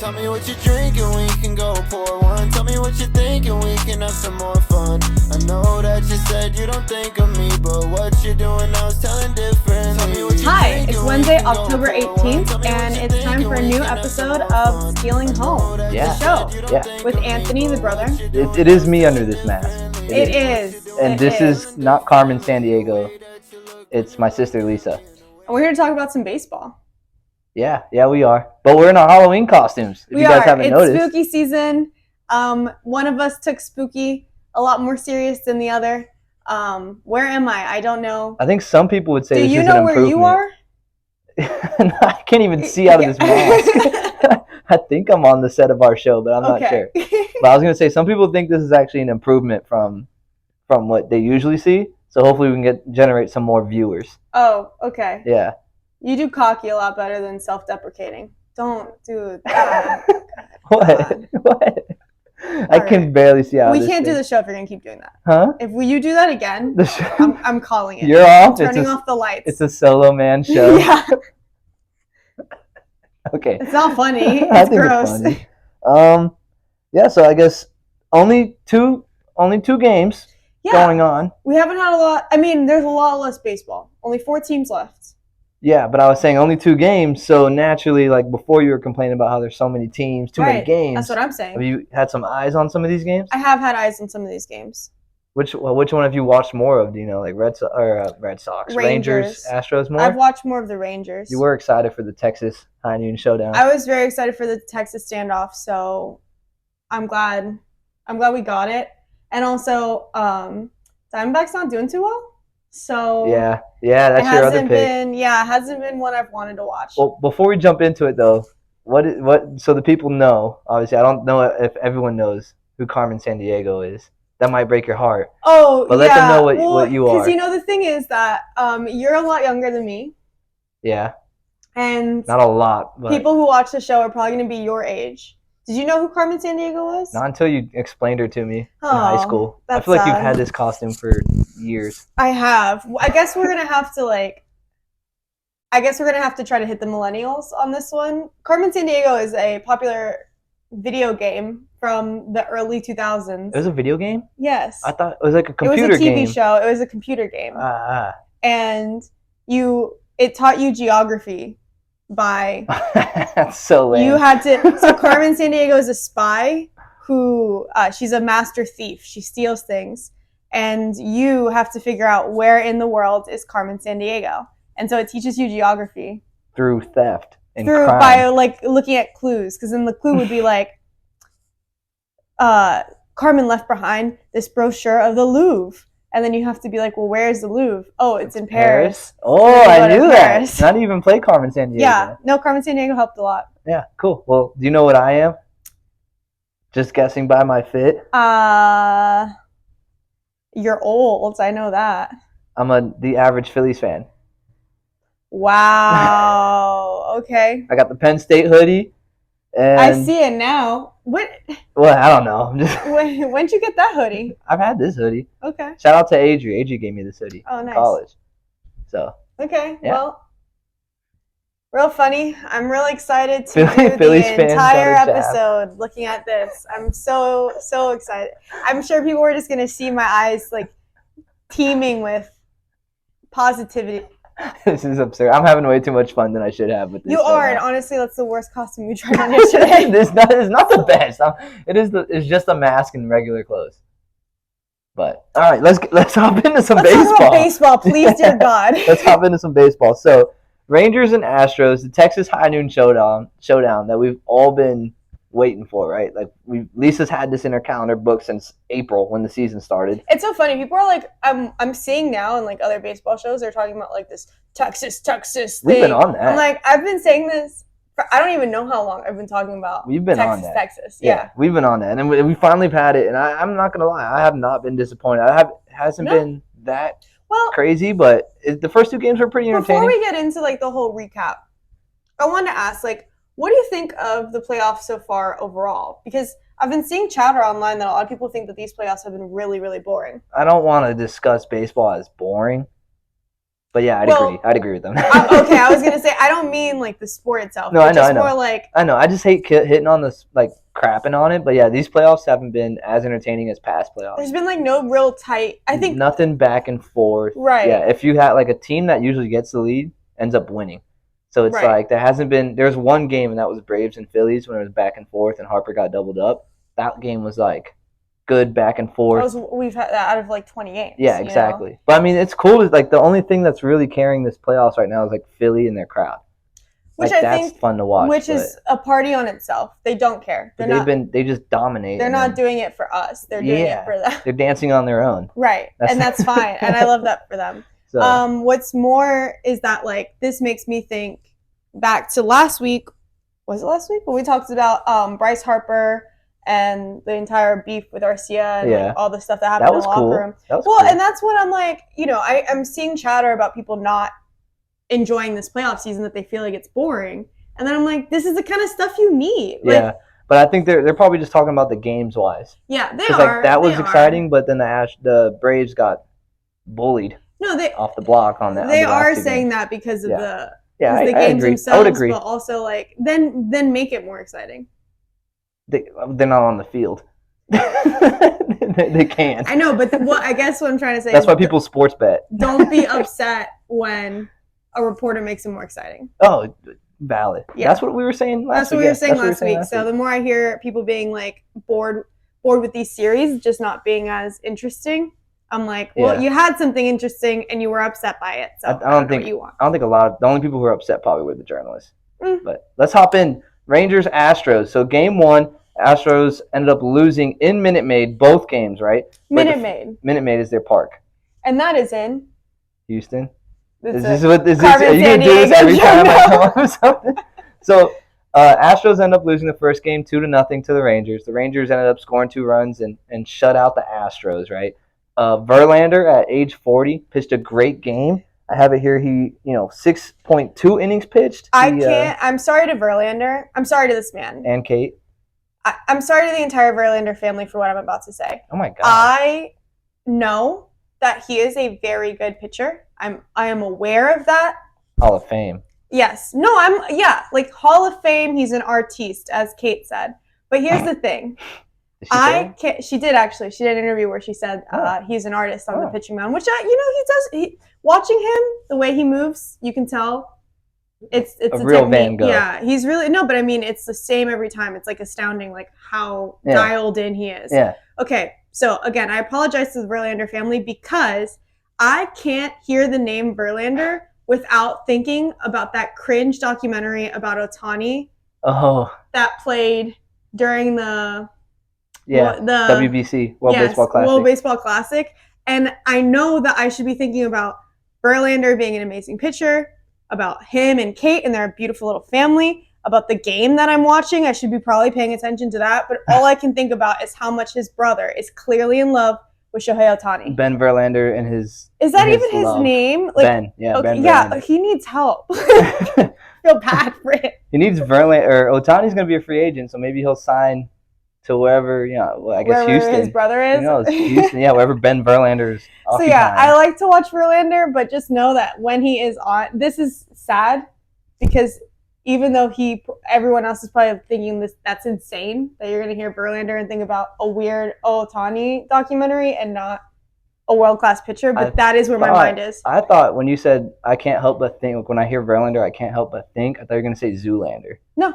Tell me what you're drinking, we can go pour one. Tell me what you're thinking, we can have some more fun. I know that you said you don't think of me, but what you're doing now is telling different. Tell me what you're Hi, drinking, it's we Wednesday, can go October pour one. 18th, Tell me what and you're it's time thinking, for a we new can have episode some more of fun. Stealing Home, Yeah. the show, Yeah. with Anthony, the brother. It is me under this mask. It is. And this is not Carmen Sandiego. It's my sister Lisa. And we're here to talk about some baseball. Yeah, we are. But we're in our Halloween costumes. If you guys haven't It's noticed. spooky season. One of us took spooky a lot more serious than the other. Where am I? I don't know. I think some people would say Do this you is know an where improvement. you are? I can't even see out of this mask. I think I'm on the set of our show, but I'm not sure. But I was going to say, some people think this is actually an improvement from what they usually see. So hopefully we can generate some more viewers. Oh, okay. Yeah. You do cocky a lot better than self-deprecating. Don't do that. What? I can barely see out of We this can't do thing. the show if you're going to keep doing that. Huh? If you do that again, The show? I'm calling it. You're off? Turning off the lights. It's a solo man show. Yeah. Okay. It's not funny. I It's think gross. It's funny. Yeah, so I guess only two games going on. We haven't had a lot. I mean, there's a lot less baseball. Only 4 teams left. Yeah, but I was saying only 2 games, so naturally, like before you were complaining about how there's so many teams, too many games. That's what I'm saying. Have you had some eyes on some of these games? I have had eyes on some of these games. Which one have you watched more of? Do you know, like Red Sox, Rangers, Astros more? I've watched more of the Rangers. You were excited for the Texas High Noon Showdown. I was very excited for the Texas standoff, so I'm glad we got it. And also, Diamondback's not doing too well. So yeah, that's your other pick. It hasn't been one I've wanted to watch. Well, before we jump into it though, what so the people know, obviously I don't know if everyone knows who Carmen Sandiego is. That might break your heart. Oh, but let them know what you are. Because the thing is that you're a lot younger than me. Yeah. And not a lot, but people who watch the show are probably going to be your age. Did you know who Carmen Sandiego was? Not until you explained her to me in high school. I feel like you've had this costume for years. I have. I guess we're gonna have to try to hit the millennials on this one. Carmen Sandiego is a popular video game from the early 2000s. It was a video game? Yes. I thought it was like a computer game. It was a TV show. It was a computer game. And it taught you geography by That's so lame. You had to. So Carmen Sandiego is a spy who she's a master thief. She steals things, and you have to figure out where in the world is Carmen Sandiego. And so it teaches you geography through theft and crime. By like looking at clues, because then the clue would be like, Carmen left behind this brochure of the Louvre. And then you have to be like, well, where's the Louvre? Oh, it's in Paris. Oh, I knew that. Not even play Carmen Sandiego. Yeah, no, Carmen Sandiego helped a lot. Yeah, cool. Well, do you know what I am? Just guessing by my fit. You're old. I know that. I'm the average Phillies fan. Wow. Okay. I got the Penn State hoodie. And I see it now. What? Well, I don't know. When'd you get that hoodie? I've had this hoodie. Okay. Shout out to Adri. Adri gave me this hoodie. Oh, nice. In college. So. Okay. Yeah. Well, real funny. I'm really excited to do Phillies the fans entire episode looking at this. I'm so excited. I'm sure people are just gonna see my eyes like teeming with positivity. This is absurd. I'm having way too much fun than I should have with this. You are, and honestly, that's the worst costume you tried on yesterday. It's not the best. It's just a mask and regular clothes. But all right, let's hop into some baseball. Let's talk about baseball, please, dear God. Let's hop into some baseball. So, Rangers and Astros, the Texas High Noon Showdown that we've all been waiting for, right? Like Lisa's had this in her calendar book since April when the season started. It's so funny. People are like, I'm seeing now in like other baseball shows, they're talking about like this Texas thing. We've been on that. I'm like, I've been saying this for, I don't even know how long I've been talking about. We've been on that. Texas. Yeah. We've been on that, and we finally have had it. And I'm not gonna lie, I have not been disappointed. Hasn't been that crazy, but the first 2 games were pretty entertaining. Before we get into like the whole recap, I wanted to ask, like, what do you think of the playoffs so far overall? Because I've been seeing chatter online that a lot of people think that these playoffs have been really, really boring. I don't want to discuss baseball as boring. But yeah, I'd agree with them. Okay, I was gonna say I don't mean like the sport itself. No, I know. More like I know. I just hate hitting on this, like crapping on it. But yeah, these playoffs haven't been as entertaining as past playoffs. There's been like no real tight. I think nothing back and forth. Right. Yeah. If you had like a team that usually gets the lead ends up winning. So it's like there hasn't been. There's one game and that was Braves and Phillies when it was back and forth and Harper got doubled up. That game was like good back and forth. We've had that out of like 20 games. Yeah, exactly. But I mean, it's cool. Like the only thing that's really carrying this playoffs right now is like Philly and their crowd. Which like, I that's think fun to watch. Which is a party on itself. They don't care. They just dominate. They're not doing it for us. They're doing it for them. They're dancing on their own. Right, and that's fine. And I love that for them. So. What's more is that like this makes me think back to last week. Was it last week when we talked about Bryce Harper and the entire beef with Arcia and like, all the stuff that happened in the locker room? Cool. And that's when I'm like, I'm seeing chatter about people not enjoying this playoff season, that they feel like it's boring. And then I'm like, this is the kind of stuff you need. Yeah. But I think they're probably just talking about the games wise. Yeah, they are. Like that was exciting, but then the Braves got bullied. No, they off the block on that. They are saying that because of the games agree. Themselves, I would agree. But also like then make it more exciting. They're not on the field. They can't. I know, but I guess what I'm trying to say that's why people sports bet. Don't be upset when a reporter makes it more exciting. Oh, valid. Yeah. That's what we were saying last week. That's what we were saying last week. So the more I hear people being like bored with these series just not being as interesting, I'm like, well, you had something interesting and you were upset by it. So I don't think the only people who were upset probably were the journalists. But let's hop in. Rangers Astros. So game 1, Astros ended up losing in Minute Maid both games, right? Minute Maid. Minute Maid is their park. And that is in Houston. Are you going to do this every time I tell them something? So Astros end up losing the first game 2-0 to the Rangers. The Rangers ended up scoring 2 runs and shut out the Astros, right? Verlander at age 40 pitched a great game. I have it here. He, 6.2 innings pitched. I'm sorry to Verlander. I'm sorry to this man. And Kate. I'm sorry to the entire Verlander family for what I'm about to say. Oh my God. I know that he is a very good pitcher. I am aware of that. Hall of Fame. Yes. No, like Hall of Fame, he's an artiste, as Kate said. But here's the thing. She did actually. She did an interview where she said he's an artist on the pitching mound, which he does. Watching him, the way he moves, you can tell it's a real technique. Van Gogh. Yeah, he's really but I mean, it's the same every time. It's like astounding, like how dialed in he is. Yeah. Okay, so again, I apologize to the Verlander family because I can't hear the name Verlander without thinking about that cringe documentary about Ohtani. Oh. That played during the WBC, World Baseball Classic. And I know that I should be thinking about Verlander being an amazing pitcher, about him and Kate and their beautiful little family, about the game that I'm watching. I should be probably paying attention to that. But all I can think about is how much his brother is clearly in love with Shohei Ohtani. Ben Verlander and his... Is that even his name? Like, Ben, yeah. Okay, Ben Verlander. He needs help. I feel bad for it. He needs Verlander... Or Ohtani's going to be a free agent, so maybe he'll sign... to wherever, I guess wherever Houston. His brother is. Houston, wherever Ben Verlander's occupying. So I like to watch Verlander, but just know that when he is on, this is sad because even though everyone else is probably thinking that's insane that you're going to hear Verlander and think about a weird Ohtani documentary and not a world-class pitcher, but that is where my mind is. I thought when you said I can't help but think, when I hear Verlander, I can't help but think, I thought you were going to say Zoolander. No.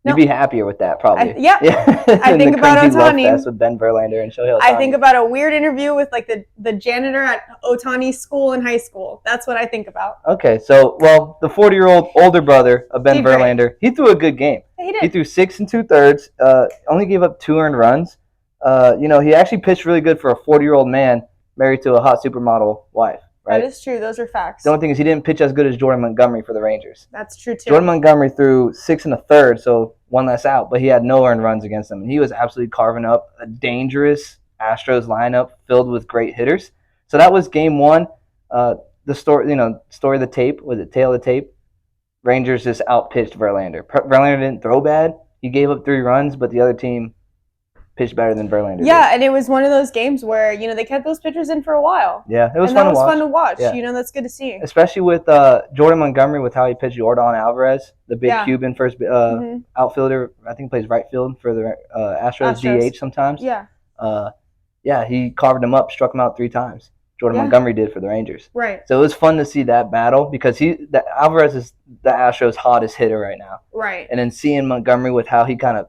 You'd be happier with that, probably. I think about Ohtani with Ben Verlander and Shohei Ohtani. I think about a weird interview with like the janitor at Ohtani's school in high school. That's what I think about. Okay, so the 40-year-old older brother of Ben Verlander, he threw a good game. He did. He threw 6 2/3. Only gave up 2 earned runs. He actually pitched really good for a 40-year-old man married to a hot supermodel wife. Right? That is true. Those are facts. The only thing is he didn't pitch as good as Jordan Montgomery for the Rangers. That's true, too. Jordan Montgomery threw 6 1/3, so 1 less out, but he had no earned runs against them. And he was absolutely carving up a dangerous Astros lineup filled with great hitters. So that was game 1. The story of the tape, was it tail of the tape? Rangers just outpitched Verlander. Verlander didn't throw bad. He gave up 3 runs, but the other team pitched better than Verlander Yeah, did. and it was one of those games where, they kept those pitchers in for a while. Yeah, it was and fun that to was watch. fun to watch. Yeah. That's good to see. Especially with Jordan Montgomery, with how he pitched Yordan Alvarez, the big Cuban first outfielder. I think plays right field for the Astros DH sometimes. Yeah. He carved him up, struck him out 3 times. Jordan Montgomery did for the Rangers. Right. So it was fun to see that battle because Alvarez is the Astros' hottest hitter right now. Right. And then seeing Montgomery with how he kind of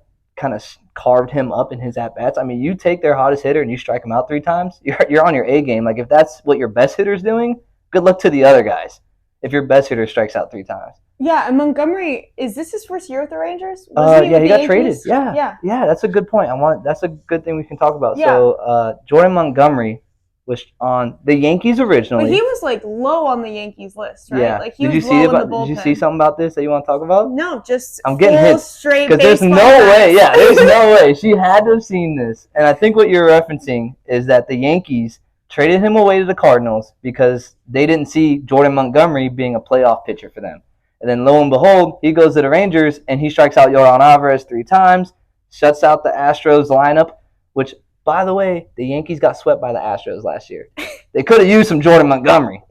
carved him up in his at-bats. I mean, you take their hottest hitter and you strike him out 3 times, you're on your A game. Like, if that's what your best hitter's doing, good luck to the other guys if your best hitter strikes out 3 times. Yeah, and Montgomery, is this his first year with the Rangers? He got traded. Yeah, that's a good point. That's a good thing we can talk about. Yeah. So Jordan Montgomery was on the Yankees originally. But he was like low on the Yankees list, right? Yeah. Like he was low in the bullpen. Did you see something about this that you want to talk about? No, just I'm getting hit straight because there's no way. Yeah, there's no way. She had to have seen this, and I think what you're referencing is that the Yankees traded him away to the Cardinals because they didn't see Jordan Montgomery being a playoff pitcher for them. And then lo and behold, he goes to the Rangers and he strikes out Yordan Alvarez 3 times, shuts out the Astros lineup, which, by the way, the Yankees got swept by the Astros last year. They could have used some Jordan Montgomery.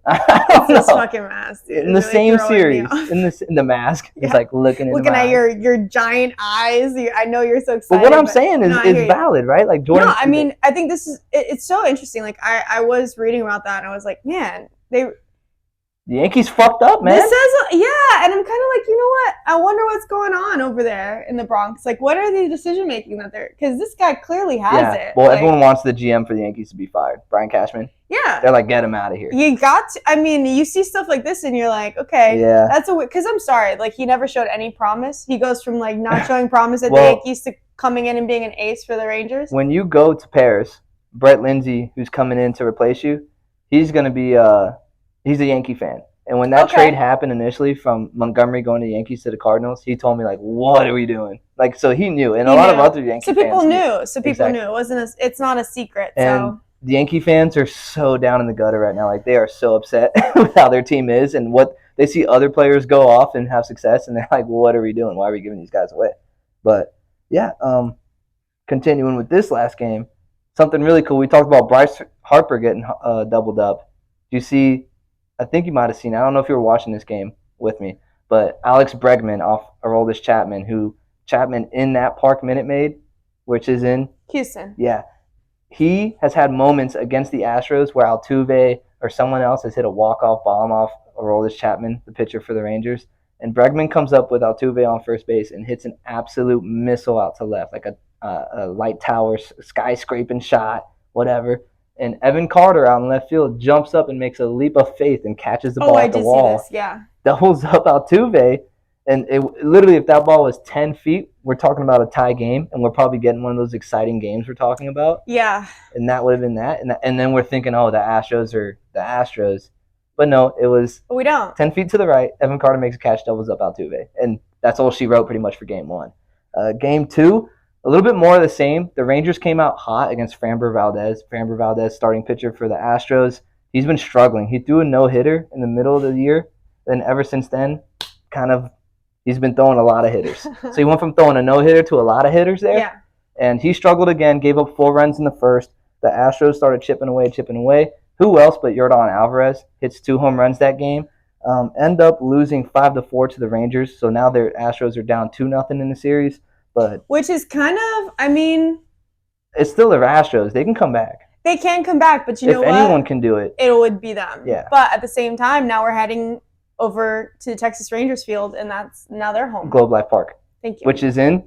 This fucking mask, dude. In the same series, in the mask, he's like looking at your giant eyes. I know you're so excited. But what I'm saying is valid, right? Like Jordan. No, I mean, I think this is it's so interesting. Like I was reading about that and I was like, man, the Yankees fucked up, man. This says, and I'm kind of like, you know what? I wonder what's going on over there in the Bronx. Like, what are the decision making that they're? Because this guy clearly has it. Well, everyone wants the GM for the Yankees to be fired, Brian Cashman. Yeah, they're like, get him out of here. You got to. I mean, you see stuff like this, and you're like, okay, that's because I'm sorry, like he never showed any promise. He goes from like not showing promise at the Yankees to coming in and being an ace for the Rangers. When you go to Paris, Brett Lindsay, who's coming in to replace you, he's gonna be he's a Yankee fan. And when that trade happened initially from Montgomery going to the Yankees to the Cardinals, he told me, like, what are we doing? Like, so he knew. And a lot of other Yankee fans knew. So people knew. It's not a secret. And the Yankee fans are so down in the gutter right now. Like, they are so upset with how their team is and what they see other players go off and have success. And they're like, well, what are we doing? Why are we giving these guys away? But, continuing with this last game, something really cool. We talked about Bryce Harper getting doubled up. Do you see? I think you might have seen it. I don't know if you were watching this game with me, but Alex Bregman off Aroldis Chapman, who Chapman in that Park Minute Maid, which is in Houston. Yeah. He has had moments against the Astros where Altuve or someone else has hit a walk-off bomb off Aroldis Chapman, the pitcher for the Rangers, and Bregman comes up with Altuve on first base and hits an absolute missile out to left, like a light tower, skyscraping shot, whatever. And Evan Carter out in left field jumps up and makes a leap of faith and catches the ball at the wall. See this. Yeah. Doubles up Altuve. And it literally, if that ball was 10 feet, we're talking about a tie game. And we're probably getting one of those exciting games we're talking about. Yeah. And that would have been that. And then we're thinking, oh, the Astros are the Astros. But no, it was we don't. 10 feet to the right. Evan Carter makes a catch, doubles up Altuve. And that's all she wrote pretty much for game 1. Game 2. A little bit more of the same. The Rangers came out hot against Framber Valdez. Framber Valdez, starting pitcher for the Astros. He's been struggling. He threw a no-hitter in the middle of the year. Then ever since then, he's been throwing a lot of hitters. So he went from throwing a no-hitter to a lot of hitters there. Yeah. And he struggled again, gave up 4 runs in the first. The Astros started chipping away. Who else but Yordan Alvarez hits 2 home runs that game. End up losing 5-4 to the Rangers. So now their Astros are down 2-0 in the series. But which is kind of, I mean, it's still the Astros. They can come back. They can come back, but you know what? If anyone can do it, it would be them. Yeah. But at the same time, now we're heading over to the Texas Rangers field, and now they're home. Globe Life Park. Thank you. Which is in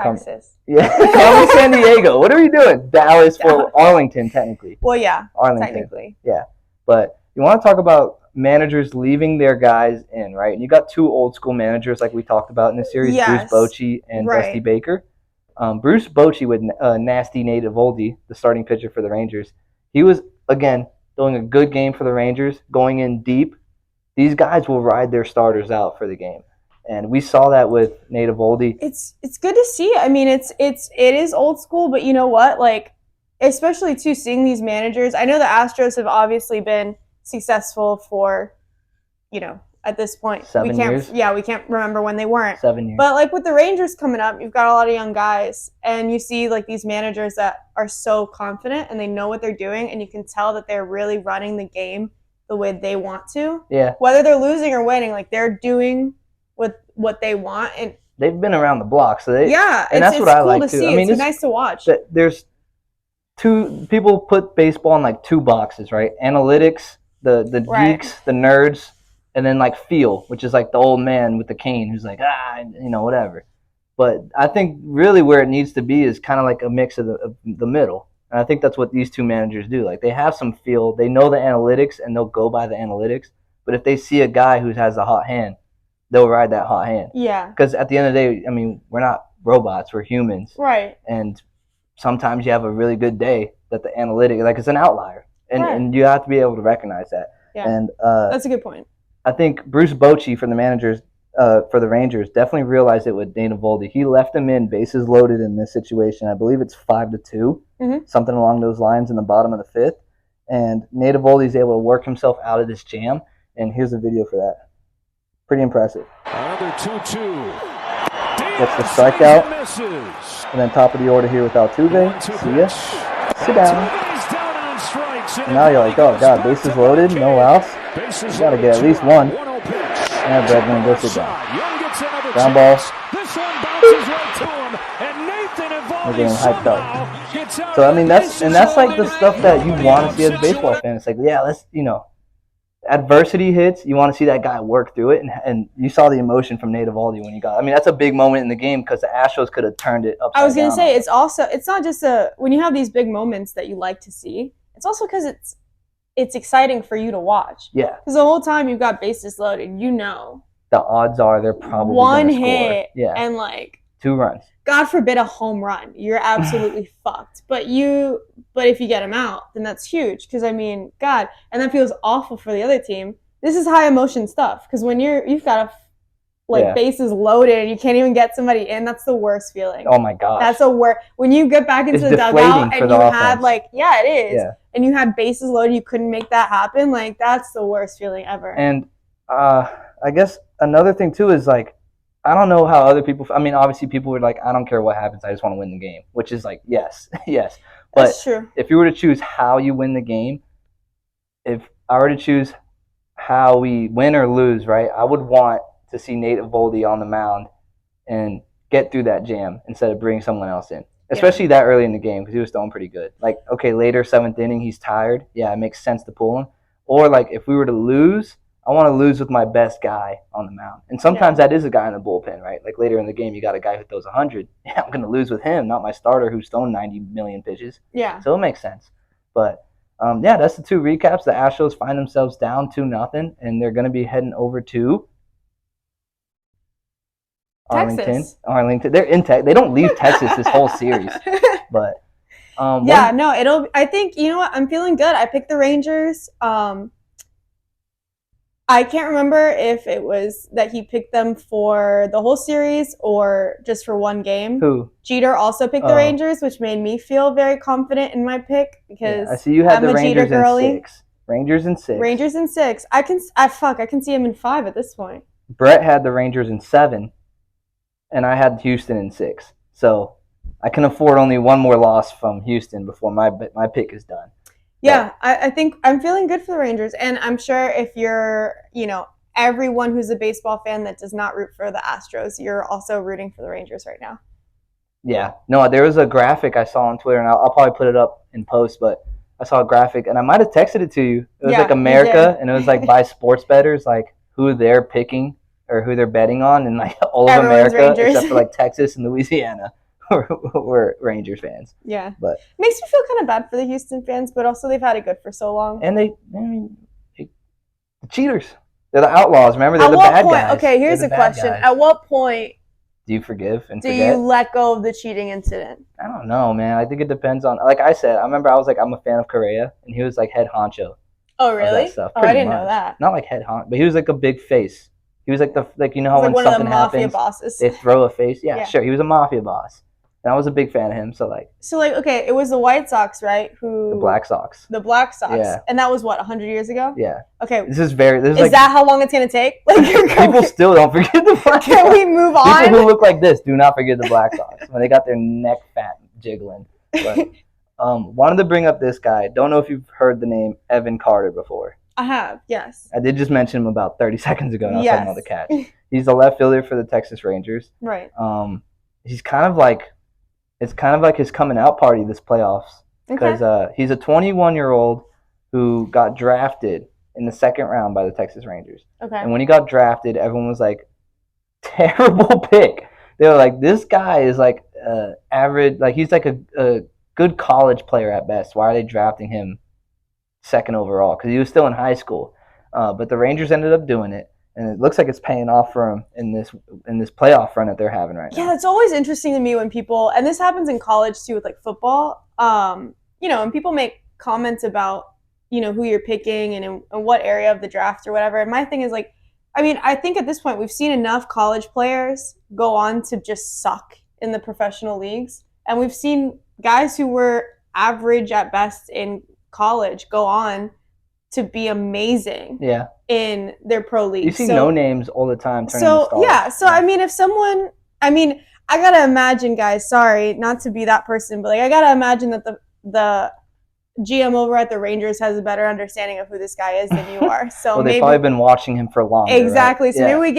Texas. Carmen San Diego. What are we doing? Dallas for Arlington, technically. Well, yeah. Arlington. Technically. Yeah. But you want to talk about managers leaving their guys in, right? And you got 2 old school managers like we talked about in this series, Bruce Bochy and Dusty Baker. Bruce Bochy with nasty Nate Eovaldi, the starting pitcher for the Rangers. He was, again, doing a good game for the Rangers, going in deep. These guys will ride their starters out for the game. And we saw that with Nate Eovaldi. It's good to see. I mean, it is old school, but you know what? Like, especially too, seeing these managers. I know the Astros have obviously been successful for, at this point. 7 years? Yeah, we can't remember when they weren't. 7 years. But like with the Rangers coming up, you've got a lot of young guys, and you see like these managers that are so confident and they know what they're doing, and you can tell that they're really running the game the way they want to. Yeah. Whether they're losing or winning, like they're doing what they want, and they've been around the block, so and that's what I cool like to too. see. I mean, it's nice to watch. There's two people put baseball in like two boxes, right? Analytics, the geeks, the nerds, and then like feel, which is like the old man with the cane who's like whatever. But I think really where it needs to be is kind of like a mix of the middle, and I think that's what these two managers do. Like they have some feel, they know the analytics, and they'll go by the analytics. But if they see a guy who has a hot hand, they'll ride that hot hand. Yeah. Because at the end of the day, I mean, we're not robots, we're humans. Right. And sometimes you have a really good day that the analytic, like it's an outlier. And you have to be able to recognize that. Yeah. And that's a good point. I think Bruce Bochy for the Rangers definitely realized it with Dana Voldy. He left him in bases loaded in this situation. I believe it's 5-2, something along those lines in the bottom of the fifth. And Nate Eovaldi's able to work himself out of this jam. And here's a video for that. Pretty impressive. Another 2-2. Gets the strikeout. And then top of the order here with Altuve. See ya. Sit down. And now you're like, oh god, bases loaded, no outs. You gotta get at least one. And Bregman, go sit down. Ground ball. We're getting hyped up. So I mean that's like the stuff that you want to see as a baseball fan. It's like, yeah, let's adversity hits, you want to see that guy work through it, and you saw the emotion from Nate Eovaldi when he got. I mean, that's a big moment in the game because the Astros could have turned it upside down. I was gonna say it's not just when you have these big moments that you like to see. It's also because it's exciting for you to watch. Yeah. Because the whole time you've got bases loaded, the odds are they're probably one gonna hit, score. and like 2 runs. God forbid a home run, you're absolutely fucked. But if you get them out, then that's huge. Because I mean, God, and that feels awful for the other team. This is high emotion stuff. Because when you've got bases loaded and you can't even get somebody in, that's the worst feeling. Oh my gosh. That's when you get back into the dugout and you had it is, and you had bases loaded, you couldn't make that happen. Like that's the worst feeling ever. And I guess another thing too is like, I don't know how other people. I mean, obviously, people were like, "I don't care what happens. I just want to win the game," which is like, yes, yes. But that's true. If you were to choose how you win the game, if I were to choose how we win or lose, right, I would want to see Nate Eovaldi on the mound and get through that jam instead of bringing someone else in, especially that early in the game because he was throwing pretty good. Like, okay, later 7th inning, he's tired. Yeah, it makes sense to pull him. Or like, if we were to lose, I want to lose with my best guy on the mound. And sometimes that is a guy in the bullpen, right? Like later in the game, you got a guy who throws 100. Yeah, I'm going to lose with him, not my starter who's thrown 90 million pitches. Yeah. So it makes sense. But, that's the 2 recaps. The Astros find themselves down 2-0, and they're going to be heading over to Texas. Arlington. They're in Texas. They don't leave Texas this whole series. But, I think, you know what? I'm feeling good. I picked the Rangers. I can't remember if it was that he picked them for the whole series or just for one game. Who? Jeter also picked the Rangers, which made me feel very confident in my pick because I see you had the Rangers in 6. Rangers in 6. I can see him in 5 at this point. Brett had the Rangers in 7, and I had Houston in 6. So I can afford only one more loss from Houston before my pick is done. Yeah, I think I'm feeling good for the Rangers. And I'm sure if you're, everyone who's a baseball fan that does not root for the Astros, you're also rooting for the Rangers right now. Yeah. No, there was a graphic I saw on Twitter, and I'll probably put it up in post, but I saw a graphic, and I might have texted it to you. It was like America, and it was like by sports bettors, like who they're picking or who they're betting on, and like all of Everyone's America, Rangers. except for like Texas and Louisiana. We're Rangers fans. Yeah. But it makes me feel kind of bad for the Houston fans, but also they've had it good for so long. And the cheaters. They're the outlaws, remember? They're the bad guys. Okay, here's a question. Guys. At what point do you forgive and forget? You let go of the cheating incident? I don't know, man. I think it depends on, like I said, I remember I was like, I'm a fan of Correa, and he was like head honcho. Oh, really? I didn't know that. Not like head honcho, but he was like a big face. He was like how when one something of the mafia happens, bosses. they throw a face. Yeah, sure. He was a mafia boss. And I was a big fan of him. So okay, it was the White Sox, right? the Black Sox. The Black Sox. Yeah. And that was what, 100 years ago? Yeah. Okay. This is that how long it's gonna take? People still don't forget the Black Sox. Can we move on? People who look like this do not forget the Black Sox when they got their neck fat jiggling. But wanted to bring up this guy. Don't know if you've heard the name Evan Carter before. I have, yes. I did just mention him about 30 seconds ago. And I was talking about the catch. He's the left fielder for the Texas Rangers. Right. He's it's kind of like his coming out party this playoffs because he's a 21-year-old who got drafted in the second round by the Texas Rangers. Okay. And when he got drafted, everyone was like, terrible pick. They were like, this guy is like average, like he's like a good college player at best. Why are they drafting him second overall? Because he was still in high school. But the Rangers ended up doing it. And it looks like it's paying off for them in this playoff run that they're having right now. Yeah, it's always interesting to me when people, and this happens in college too with like football, and people make comments about, who you're picking and in what area of the draft or whatever. And my thing is I think at this point we've seen enough college players go on to just suck in the professional leagues. And we've seen guys who were average at best in college go on to be amazing in their pro league. You see no names all the time turning into stars. I gotta imagine, guys, sorry, not to be that person, but I gotta imagine that the GM over at the Rangers has a better understanding of who this guy is than you are. So well, they've probably been watching him for longer. Exactly. Right? So maybe we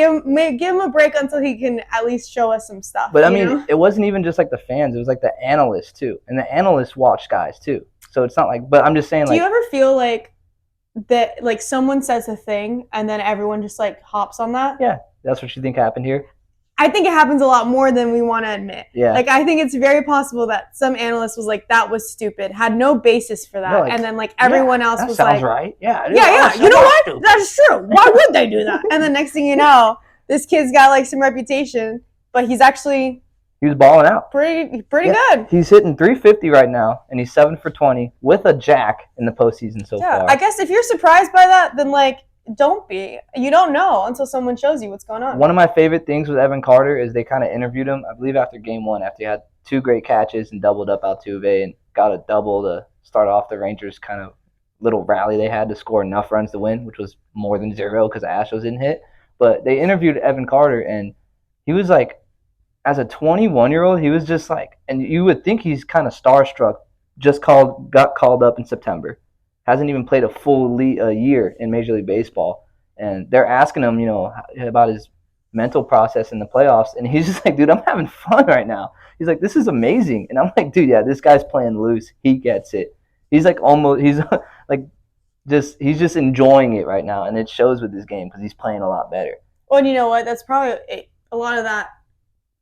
give him a break until he can at least show us some stuff. But it wasn't even just like the fans, it was like the analysts too. And the analysts watch guys too. So it's not but I'm just saying do you ever feel that someone says a thing and then everyone just hops on that? Yeah, that's what you think happened here? I think it happens a lot more than we want to admit. Yeah. I think it's very possible that some analyst was that was stupid, had no basis for that, No, and then everyone else was sounds right. Yeah. Yeah. You know what? Stupid. That's true. Why would they do that? And the next thing you know, this kid's got some reputation, but he's actually he was balling out. Pretty good. He's hitting 350 right now, and he's 7 for 20 with a jack in the postseason so far. I guess if you're surprised by that, then don't be. You don't know until someone shows you what's going on. One of my favorite things with Evan Carter is they kind of interviewed him, I believe, after game one, after he had 2 great catches and doubled up Altuve and got a double to start off the Rangers' kind of little rally they had to score enough runs to win, which was more than 0 because the Astros didn't hit. But they interviewed Evan Carter, and he was as a 21-year-old, he was just and you would think he's kind of starstruck, got called up in September. Hasn't even played a full year in Major League Baseball. And they're asking him, about his mental process in the playoffs. And he's just dude, I'm having fun right now. He's this is amazing. And I'm dude, yeah, this guy's playing loose. He gets it. He's he's just enjoying it right now. And it shows with his game because he's playing a lot better. Well, and you know what? That's probably a lot of that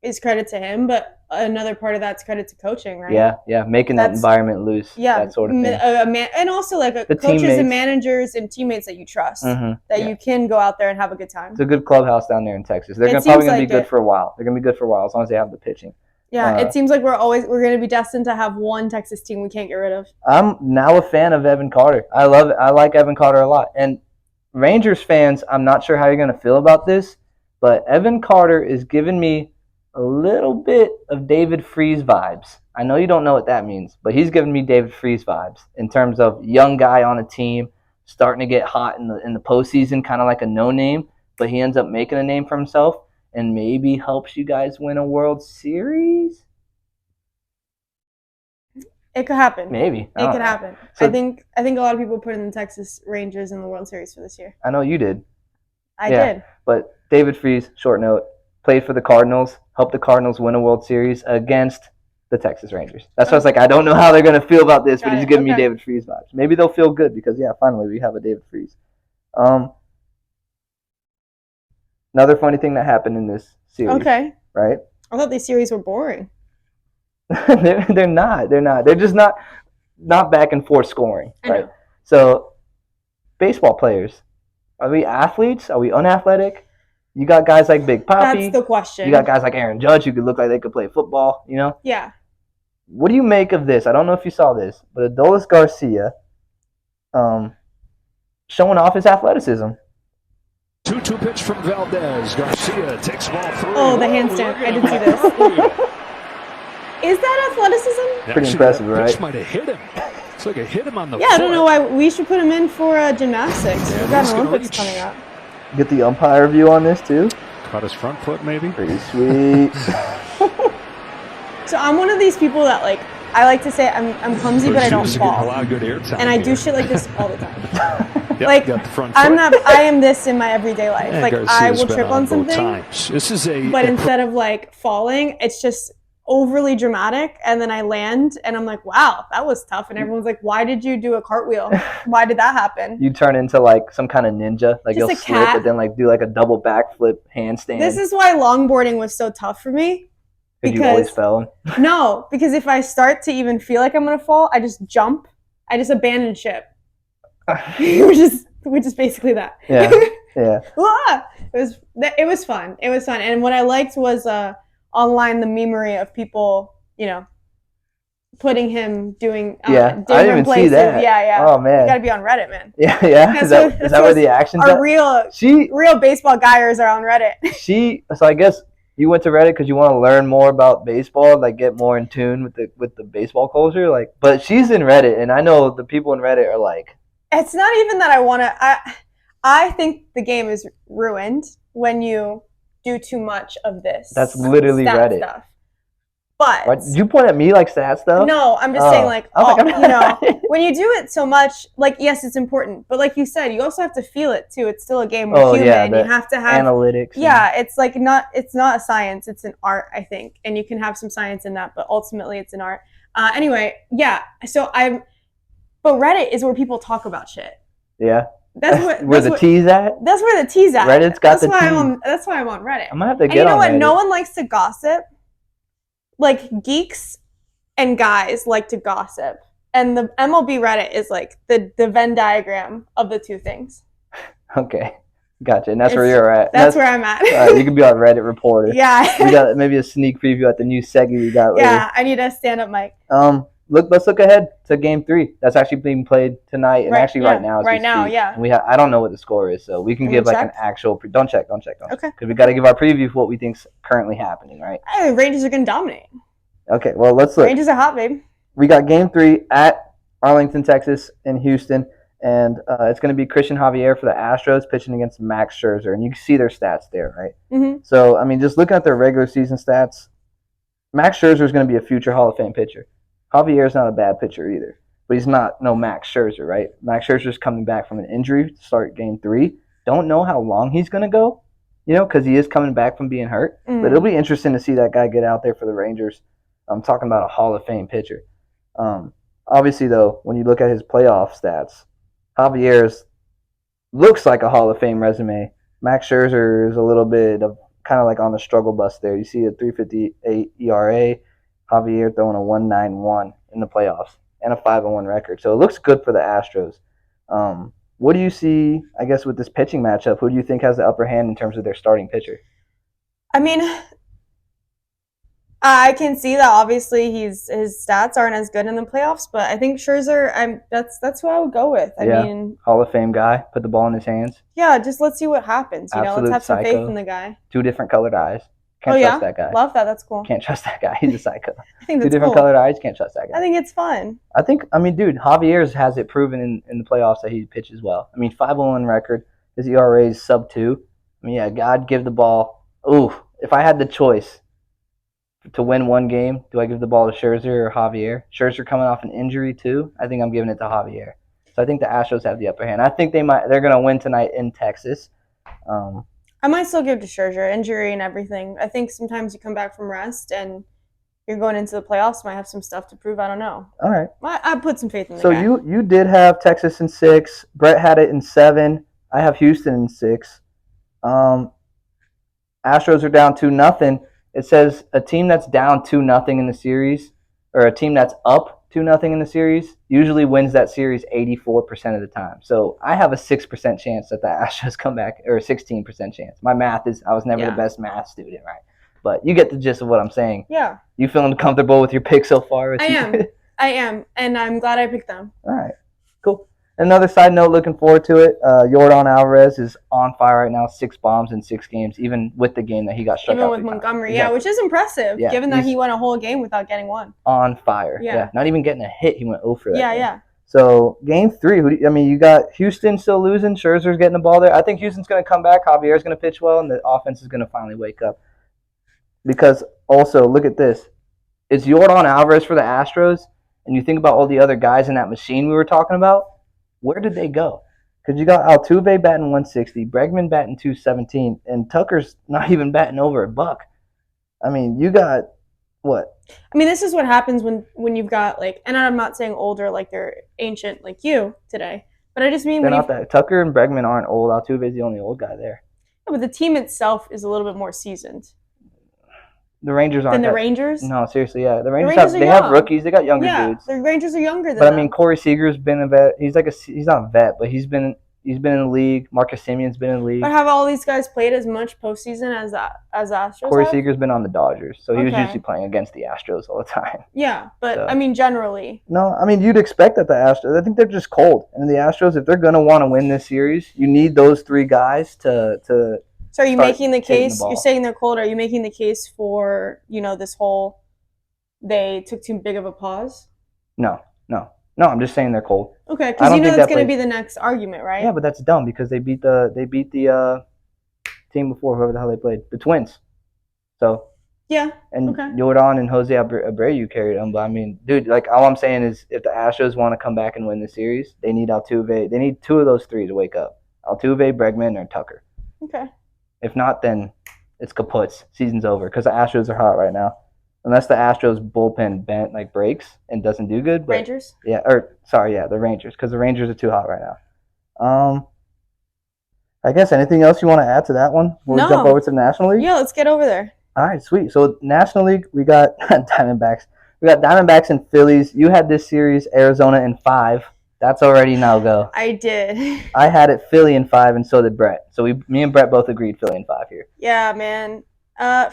is credit to him, but another part of that's credit to coaching, right? Yeah, making that environment loose, that sort of thing. And also coaches teammates. and managers and teammates that you trust, you can go out there and have a good time. It's a good clubhouse down there in Texas. They're probably going to be good for a while. They're going to be good for a while as long as they have the pitching. Yeah, it seems like we're going to be destined to have one Texas team we can't get rid of. I'm now a fan of Evan Carter. I love it. I like Evan Carter a lot. And Rangers fans, I'm not sure how you're going to feel about this, but Evan Carter is giving me a little bit of David Freese vibes. I know you don't know what that means, but he's giving me David Freese vibes in terms of young guy on a team, starting to get hot in the postseason, kind of like a no-name, but he ends up making a name for himself and maybe helps you guys win a World Series. It could happen. Maybe. It could happen. So, I think a lot of people put in the Texas Rangers in the World Series for this year. I know you did. I did. But David Freese, short note, played for the Cardinals, helped the Cardinals win a World Series against the Texas Rangers. That's why I was I don't know how they're going to feel about this, but he's giving me David Freese vibes. Maybe they'll feel good because, finally we have a David Freese. Another funny thing that happened in this series. Okay. Right? I thought these series were boring. They're not. They're just not back and forth scoring. Right? So, baseball players, are we athletes? Are we unathletic? You got guys like Big Papi. That's the question. You got guys like Aaron Judge who could look like they could play football, Yeah. What do you make of this? I don't know if you saw this, but Adolis Garcia showing off his athleticism. 2-2 pitch from Valdez. Garcia takes ball through. Oh, the handstand. I didn't see this. Is that athleticism? Pretty impressive, that right? pitch might have hit him. It's like it hit him on the Yeah, foot. I don't know why we should put him in for gymnastics. Yeah, We've got he's an gonna Olympics reach. coming up. Get the umpire view on this too. Caught his front foot, maybe. Pretty sweet. So I'm one of these people that like I like to say I'm clumsy, but I don't Shoes are getting a fall. lot of good air time And I do here. shit like this all the time. Yep, like, got the front I'm foot. not. I am this in my everyday life. And like Garcia's I will been trip on both something, times. This is a but instead of like falling, it's just overly dramatic, and then I land, and I'm like, wow, that was tough. And everyone's like, why did you do a cartwheel? Why did that happen? You turn into like some kind of ninja. Like Just you'll a slip, cat. but then like do like a double backflip handstand. This is why longboarding was so tough for me. because you always fell. No, because if I start to even feel like I'm gonna fall, I just jump. I just abandon ship. which is basically that. Yeah, yeah. It was fun. It was fun, and what I liked was online the memery of people, putting him doing Yeah, I different didn't even see places. that. Yeah. Oh man. You gotta be on Reddit, man. Yeah. That's Is that what- is that where the action's Our at? real baseball guyers are on Reddit. So I guess you went to Reddit because you want to learn more about baseball, like get more in tune with the baseball culture. Like, but she's in Reddit, and I know the people in Reddit are like, It's not even that I want to. I think the game is ruined when you do too much of this. That's literally stat Reddit. stuff. But what? Did you point at me like stat stuff? no, I'm just saying like, I was like, when you do it so much, like yes, it's important, but like you said, you also have to feel it too. It's still a game. We're human. yeah, You have to have analytics. Yeah, it's like it's not a science. It's an art, I think, and you can have some science in that, but ultimately, it's an art. Anyway, yeah. But Reddit is where people talk about shit. Yeah. That's where the tea's at. That's where the tea's at. Reddit's got that's the why tea. That's why I'm on Reddit. I'm gonna have to And get you know on what? Reddit. No one likes to gossip. Like geeks and guys like to gossip, and the MLB Reddit is like the Venn diagram of the two things. Okay, gotcha. And that's where you're at. That's where I'm at. You can be on Reddit reporter. Yeah. We got maybe a sneak preview at the new segment we got later. Yeah, I need a stand-up mic. Let's look ahead to Game 3. That's actually being played tonight, and right now. As right we now, speak. yeah. And I don't know what the score is, so we can give like an actual. Don't check. Okay. Because we got to give our preview for what we think's currently happening, right? The Rangers are gonna dominate. Okay, well let's look. Rangers are hot, babe. We got Game 3 at Arlington, Texas, in Houston, and it's going to be Christian Javier for the Astros pitching against Max Scherzer, and you can see their stats there, right? Mm-hmm. So I mean, just looking at their regular season stats, Max Scherzer is going to be a future Hall of Fame pitcher. Javier is not a bad pitcher either, but he's not no Max Scherzer, right? Max Scherzer is coming back from an injury to start Game 3. Don't know how long he's going to go, because he is coming back from being hurt. But it'll be interesting to see that guy get out there for the Rangers. I'm talking about a Hall of Fame pitcher. Obviously, though, when you look at his playoff stats, Javier's looks like a Hall of Fame resume. Max Scherzer is a little bit of kind of like on the struggle bus there. You see a 3.58 ERA. Javier throwing a 1.91 in the playoffs and a 5-1 record. So it looks good for the Astros. What do you see, I guess, with this pitching matchup? Who do you think has the upper hand in terms of their starting pitcher? I mean, I can see that obviously his stats aren't as good in the playoffs, but I think Scherzer, that's who I would go with. I mean, Hall of Fame guy, put the ball in his hands. Yeah, just let's see what happens. Let's Absolute have some psycho. faith in the guy. 2 different colored eyes. Can't trust that guy. Love that. That's cool. Can't trust that guy. He's a psycho. I think 2 that's different cool. colored eyes. Can't trust that guy. I think it's fun. Dude, Javier's has it proven in the playoffs that he pitches well. I mean, 5-1 record. His ERA is sub-2. I mean, yeah, God give the ball. Ooh, if I had the choice to win one game, do I give the ball to Scherzer or Javier? Scherzer coming off an injury too. I think I'm giving it to Javier. So I think the Astros have the upper hand. I think they're going to win tonight in Texas. I might still give it to Scherzer, injury and everything. I think sometimes you come back from rest and you're going into the playoffs, might have some stuff to prove. I don't know. All right. I put some faith in the So guy. you did have Texas in 6. Brett had it in 7. I have Houston in 6. Astros are down 2-0. It says a team that's down 2-0 in the series, or a team that's up 2-0 in the series, usually wins that series 84% of the time. So I have a 6% chance that the Astros come back, or a 16% chance. My math is, I was never the best math student, right? But you get the gist of what I'm saying. Yeah. You feeling comfortable with your pick so far? I am, and I'm glad I picked them. All right, cool. Another side note, looking forward to it. Yordan Alvarez is on fire right now, 6 bombs in 6 games, even with the game that he got struck Even out with 3 Montgomery, times. yeah, which is impressive, Yeah, given that he's he went a whole game without getting one. on fire. Yeah. Not even getting a hit. He went 0 for that game. Yeah. So game 3, you got Houston still losing. Scherzer's getting the ball there. I think Houston's going to come back. Javier's going to pitch well, and the offense is going to finally wake up. Because also, look at this. It's Yordan Alvarez for the Astros, and you think about all the other guys in that machine we were talking about. Where did they go? Because you got Altuve batting 160, Bregman batting 217, and Tucker's not even batting over $1. I mean, you got what? I mean, this is what happens when you've got and I'm not saying older like they're ancient like you today, but I just mean They're not that. Tucker and Bregman aren't old. Altuve's the only old guy there. But the team itself is a little bit more seasoned. The Rangers aren't. Than the Rangers? No, seriously, yeah. The Rangers they have rookies. They got younger dudes. The Rangers are younger than But them. I mean, Corey Seager's been a vet. He's not a vet, but he's been in the league. Marcus Simeon's been in the league. But have all these guys played as much postseason as Astros? Corey have? Seager's been on the Dodgers, so he was Okay. usually playing against the Astros all the time. Yeah, but So. I mean, generally. No, I mean, you'd expect that the Astros. I think they're just cold, and the Astros, if they're gonna want to win this series, you need those 3 guys to. So are you making the case? ball. You're saying they're cold. Are you making the case for this whole? They took too big of a pause. No. I'm just saying they're cold. Okay, because that's going to be the next argument, right? Yeah, but that's dumb because they beat the team before, whoever the hell they played, the Twins. So yeah, and okay. Yordan and Hosea Abreu carried them. But I mean, dude, all I'm saying is if the Astros want to come back and win the series, they need Altuve. They need 2 of those 3 to wake up: Altuve, Bregman, or Tucker. Okay. If not, then it's kaputs. Season's over because the Astros are hot right now. Unless the Astros bullpen breaks and doesn't do good. But, Rangers? The Rangers, because the Rangers are too hot right now. I guess anything else you want to add to that one? Before we jump over to the National League? Yeah, let's get over there. All right, sweet. So National League, we got Diamondbacks. We got Diamondbacks and Phillies. You had this series, Arizona in 5. That's already no-go. I did. I had it Philly in 5, and so did Brett. So me and Brett both agreed Philly in 5 here. Yeah, man.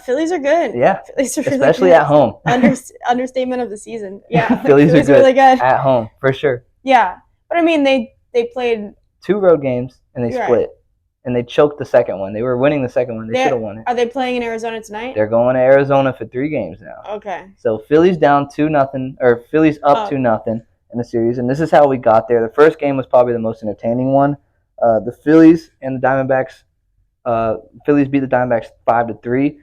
Phillies are good. Yeah, Phillies are really especially good. at home. Understatement of the season. Yeah, Phillies are really good at home for sure. Yeah, but I mean they played 2 road games and they split, and they choked the second one. They were winning the second one. They should have won it. Are they playing in Arizona tonight? They're going to Arizona for 3 games now. Okay. So Phillies down 2-0, or Phillies up 2-0 in the series, and this is how we got there. The first game was probably the most entertaining one. The Phillies and the Diamondbacks. Phillies beat the Diamondbacks 5-3.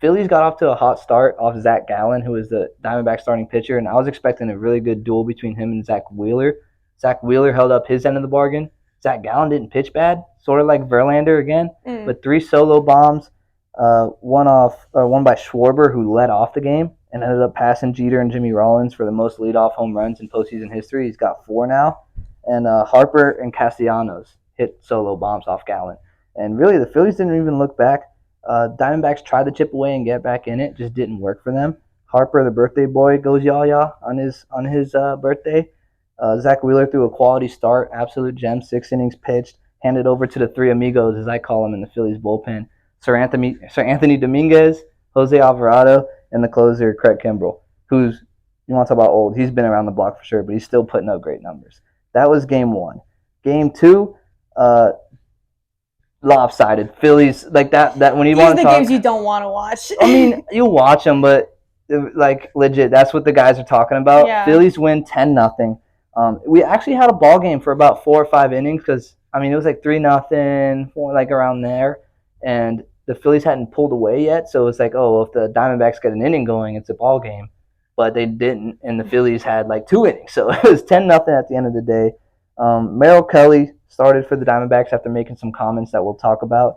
Phillies got off to a hot start off Zach Gallen, who is the Diamondback starting pitcher, and I was expecting a really good duel between him and Zach Wheeler. Zach Wheeler held up his end of the bargain. Zach Gallen didn't pitch bad, sort of like Verlander again, but 3 solo bombs, one by Schwarber, who led off the game and ended up passing Jeter and Jimmy Rollins for the most leadoff home runs in postseason history. He's got 4 now, and Harper and Castellanos hit solo bombs off Gallen. And really, the Phillies didn't even look back. Diamondbacks tried to chip away and get back in it, just didn't work for them. Harper, the birthday boy, goes yah-yah on his birthday. Zach Wheeler threw a quality start, absolute gem, 6 innings pitched, handed over to the 3 amigos, as I call them, in the Phillies bullpen. Sir Anthony Dominguez, Jose Alvarado, and the closer, Craig Kimbrell, who's, you want to talk about old, he's been around the block for sure, but he's still putting up great numbers. That was game 1. Game 2, lopsided. Phillies, like that when you want to talk. Games you don't want to watch. I mean, you watch them, but legit, that's what the guys are talking about. Yeah. Phillies win 10-0. We actually had a ball game for about 4 or 5 innings because it was like 3-0, like around there, and the Phillies hadn't pulled away yet. So it's like, oh, if the Diamondbacks get an inning going, it's a ball game. But they didn't, and the Phillies had like 2 innings, so it was 10-0 at the end of the day. Merrill Kelly started for the Diamondbacks after making some comments that we'll talk about.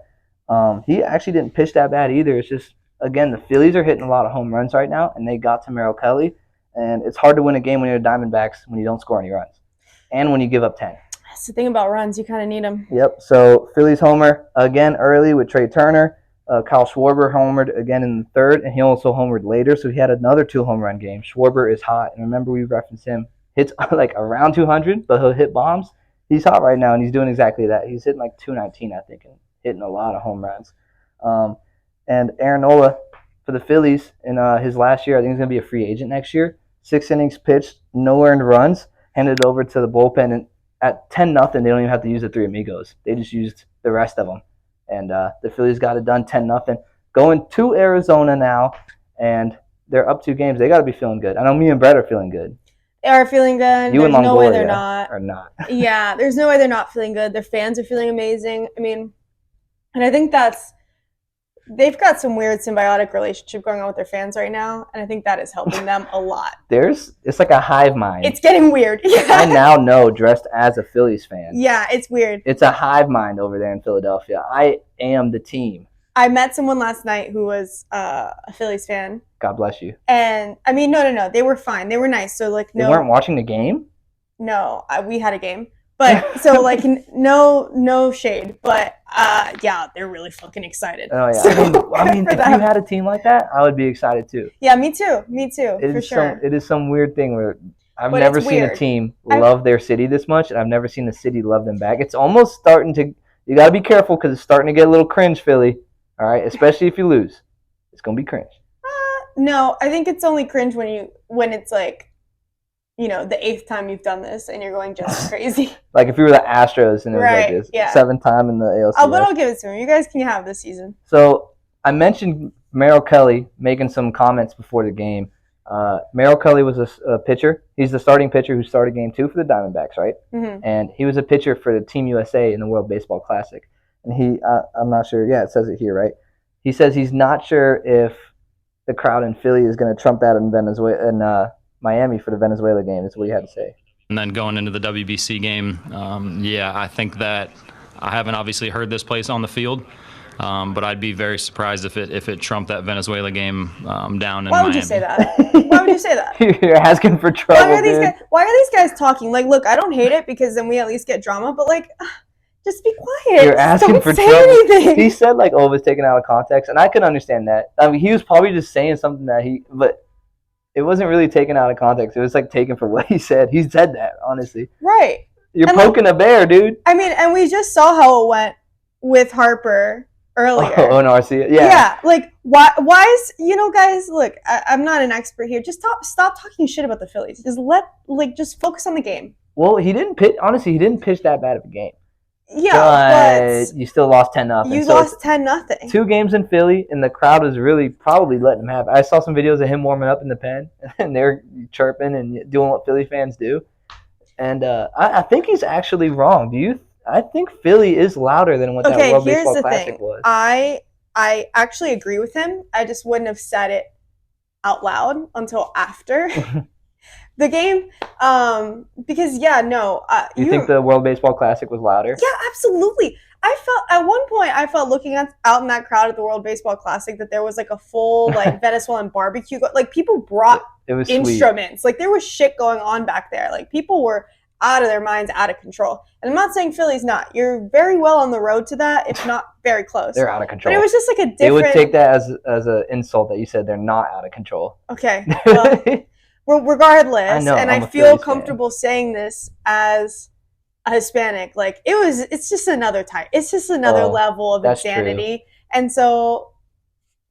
He actually didn't pitch that bad either. It's just, again, the Phillies are hitting a lot of home runs right now, and they got to Merrill Kelly. And it's hard to win a game when you're the Diamondbacks when you don't score any runs and when you give up 10. That's the thing about runs. You kind of need them. Yep. So Phillies homer again early with Trey Turner. Kyle Schwarber homered again in the 3rd, and he also homered later. So he had another 2 home run game. Schwarber is hot. And remember, we referenced him. Hits like around 200, but he'll hit bombs. He's hot right now, and he's doing exactly that. He's hitting like 219, I think, and hitting a lot of home runs. And Aaron Nola for the Phillies in his last year, I think he's going to be a free agent next year. 6 innings pitched, no earned runs, handed it over to the bullpen. And at 10-0, they don't even have to use the three amigos. They just used the rest of them. And the Phillies got it done 10-0. Going to Arizona now, and they're up 2 games. They got to be feeling good. I know me and Brett are feeling good. They are feeling good. You There's and no way Longoria they're not. are not. Yeah, there's no way they're not feeling good. Their fans are feeling amazing. I mean, and I think they've got some weird symbiotic relationship going on with their fans right now, and I think that is helping them a lot. It's like a hive mind. It's getting weird. Yeah. I now know, dressed as a Phillies fan. Yeah, it's weird. It's a hive mind over there in Philadelphia. I am the team. I met someone last night who was a Phillies fan. God bless you. And I mean, no, they were fine. They were nice. So like, They weren't watching the game? No, we had a game. But so like, no shade. But yeah, they're really fucking excited. Oh yeah. So, I mean, if you had a team like that, I would be excited too. Yeah, me too, for sure. It is some weird thing where I've But never it's seen a weird. team love their city this much, and I've never seen the city love them back. It's almost starting to. You got to be careful because it's starting to get a little cringe, Philly. All right, especially if you lose, it's gonna be cringe. No, I think it's only cringe when it's like, the 8th time you've done this and you're going just crazy. Like if you were the Astros and it was like this, yeah. 7th time in the ALCS. But I'll give it to him. You guys can have this season. So I mentioned Merrill Kelly making some comments before the game. Merrill Kelly was a pitcher. He's the starting pitcher who started Game 2 for the Diamondbacks, right? Mm-hmm. And he was a pitcher for the Team USA in the World Baseball Classic. And I'm not sure. Yeah, it says it here, right? He says he's not sure if the crowd in Philly is going to trump that in Miami for the Venezuela game. That's what he had to say. And then going into the WBC game, I think that I haven't obviously heard this place on the field, but I'd be very surprised if it trumped that Venezuela game down in Miami. Why would you say that? Why would you say that? You're asking for trouble. Why are these guys talking? Like, look, I don't hate it because then we at least get drama, but like, just be quiet. You're asking don't for say trouble. anything. He said like, it was taken out of context, and I could understand that. I mean, he was probably just saying something but it wasn't really taken out of context. It was like taken for what he said. He said that, honestly. Right. You're poking a bear, dude. I mean, and we just saw how it went with Harper earlier. Oh, NLCS. Yeah. Yeah. Like, why is, guys, look, I'm not an expert here. Just stop talking shit about the Phillies. Just focus on the game. Well, he didn't pitch that bad of a game. Yeah, but you still lost 10-0. You lost 10-0. 2 games in Philly, and the crowd was really probably letting him have it. I saw some videos of him warming up in the pen, and they're chirping and doing what Philly fans do. And I think he's actually wrong. I think Philly is louder than what that World Baseball Classic was. I actually agree with him. I just wouldn't have said it out loud until after the game, because you think the World Baseball Classic was louder? Yeah, absolutely. At one point I felt looking out in that crowd at the World Baseball Classic that there was like a full like Venezuelan barbecue. Like people brought instruments. Sweet. Like there was shit going on back there. Like people were out of their minds, out of control. And I'm not saying Philly's not. You're very well on the road to that, if not very close. They're out of control. But it was just like a different. They would take that as an insult that you said they're not out of control. Okay. Well, regardless, I feel comfortable saying this as a Hispanic. Like it's just another type. It's just another level of insanity. True. And so